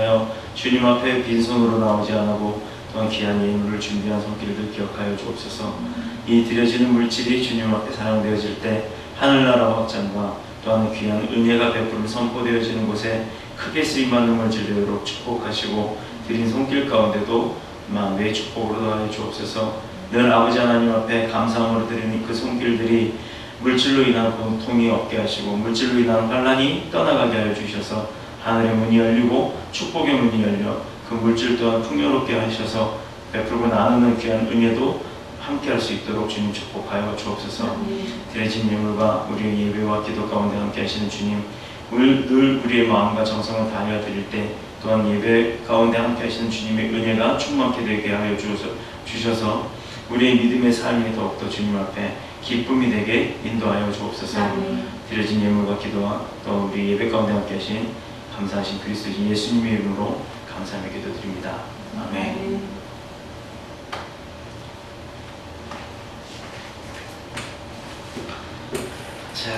기억하여 주님 앞에 빈손으로 나오지 않고 또한 귀한 예물을 준비한 손길들 기억하여 주옵소서. 이 드려지는 물질이 주님 앞에 사용되어질 때 하늘나라 확장과 또한 귀한 은혜가 베풀음 선포되어지는 곳에 크게 쓰임받는 물질되도록 축복하시고 드린 손길 가운데도 만배의 축복으로 더하여 주옵소서. 늘 아버지 하나님 앞에 감사함으로 드리는 그 손길들이 물질로 인한 고통이 없게 하시고 물질로 인한 환란이 떠나가게 하여 주셔서 하늘의 문이 열리고 축복의 문이 열려 그 물질 또한 풍요롭게 하셔서 베풀고 나누는 귀한 은혜도 함께 할 수 있도록 주님 축복하여 주옵소서. 드려진 예물과 우리의 예배와 기도 가운데 함께 하시는 주님, 늘 우리의 마음과 정성을 다하여 드릴 때 또한 예배 가운데 함께 하시는 주님의 은혜가 충만케 되게 하여 주셔서 우리의 믿음의 삶이 더욱더 주님 앞에 기쁨이 되게 인도하여 주옵소서. 드려진 예물과 기도와 또 우리 예배 가운데 함께 하신 감사하신 그리스도인 예수님의 이름으로 감사하며 기도드립니다. 아멘. 자,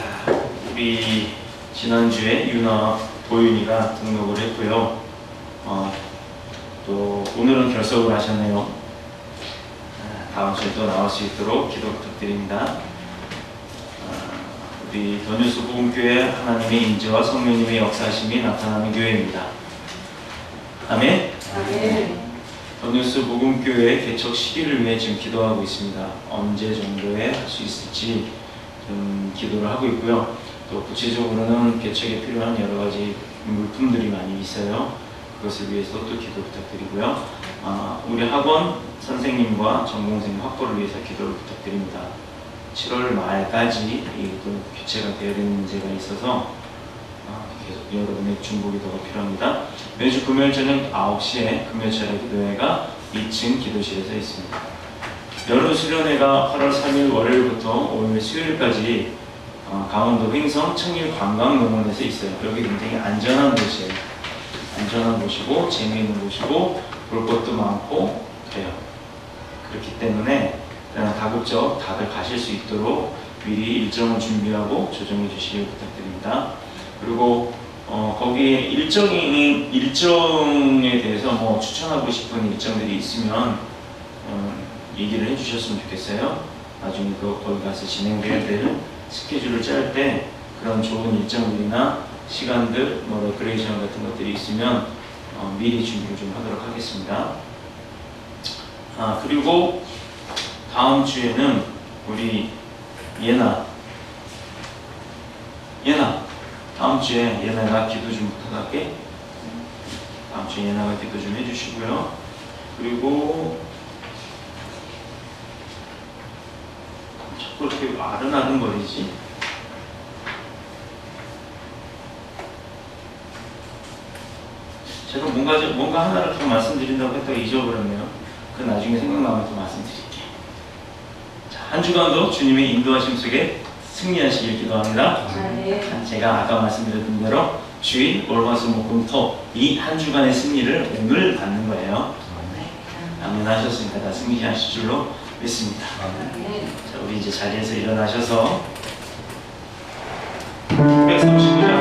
우리 지난주에 유나 보윤이가 등록을 했고요. 또 오늘은 결석을 하셨네요. 다음 주에 또 나올 수 있도록 기도 부탁드립니다. 우리 더뉴스 복음교회 하나님의 인재와 성령님의 역사하심이 나타나는 교회입니다. 아멘. 더뉴스 복음교회 개척 시기를 위해 지금 기도하고 있습니다. 언제 정도에 할 수 있을지 기도를 하고 있고요. 또 구체적으로는 개척에 필요한 여러 가지 물품들이 많이 있어요. 그것을 위해서 또 기도 부탁드리고요. 우리 학원 선생님과 전공생 확보를 위해서 기도를 부탁드립니다. 7월 말까지 또 교체가 되어야 되는 문제가 있어서 계속 여러분의 중보 기도가 필요합니다. 매주 금요일 저녁 9시에 금요 철야 기도회가 2층 기도실에서 있습니다. 여름 수련회가 8월 3일 월요일부터 5일 수요일까지 강원도 횡성 청일관광농원에서 있어요. 여기 굉장히 안전한 곳이에요. 안전한 곳이고 재미있는 곳이고 볼 것도 많고 그래요. 그렇기 때문에 가급적 다들 가실 수 있도록 미리 일정을 준비하고 조정해 주시길 부탁드립니다. 그리고 거기에 일정에 대해서 뭐 추천하고 싶은 일정들이 있으면 얘기를 해주셨으면 좋겠어요. 나중에 거기 가서 진행돼야 될 스케줄을 짤 때 그런 좋은 일정들이나 시간들, 뭐 레크레이션 같은 것들이 있으면 미리 준비를 좀 하도록 하겠습니다. 그리고 다음 주에는 우리 예나 다음 주에 예나가 기도 좀 부탁할게. 다음 주에 예나가 기도 좀 해주시고요. 그리고 자꾸 이렇게 아른아른거리지? 제가 뭔가 하나를 더 말씀드린다고 했다가 잊어버렸네요. 그 나중에 생각나면 또 말씀드릴게요. 자, 한 주간도 주님의 인도하심 속에 승리하시길 기도합니다. 제가 아까 말씀드렸던 대로 주일, 월화수목금토 이 한 주간의 승리를 오늘 받는 거예요. 아멘 하셨으니까 다 승리하실 줄로 믿습니다. 자, 우리 이제 자리에서 일어나셔서 139장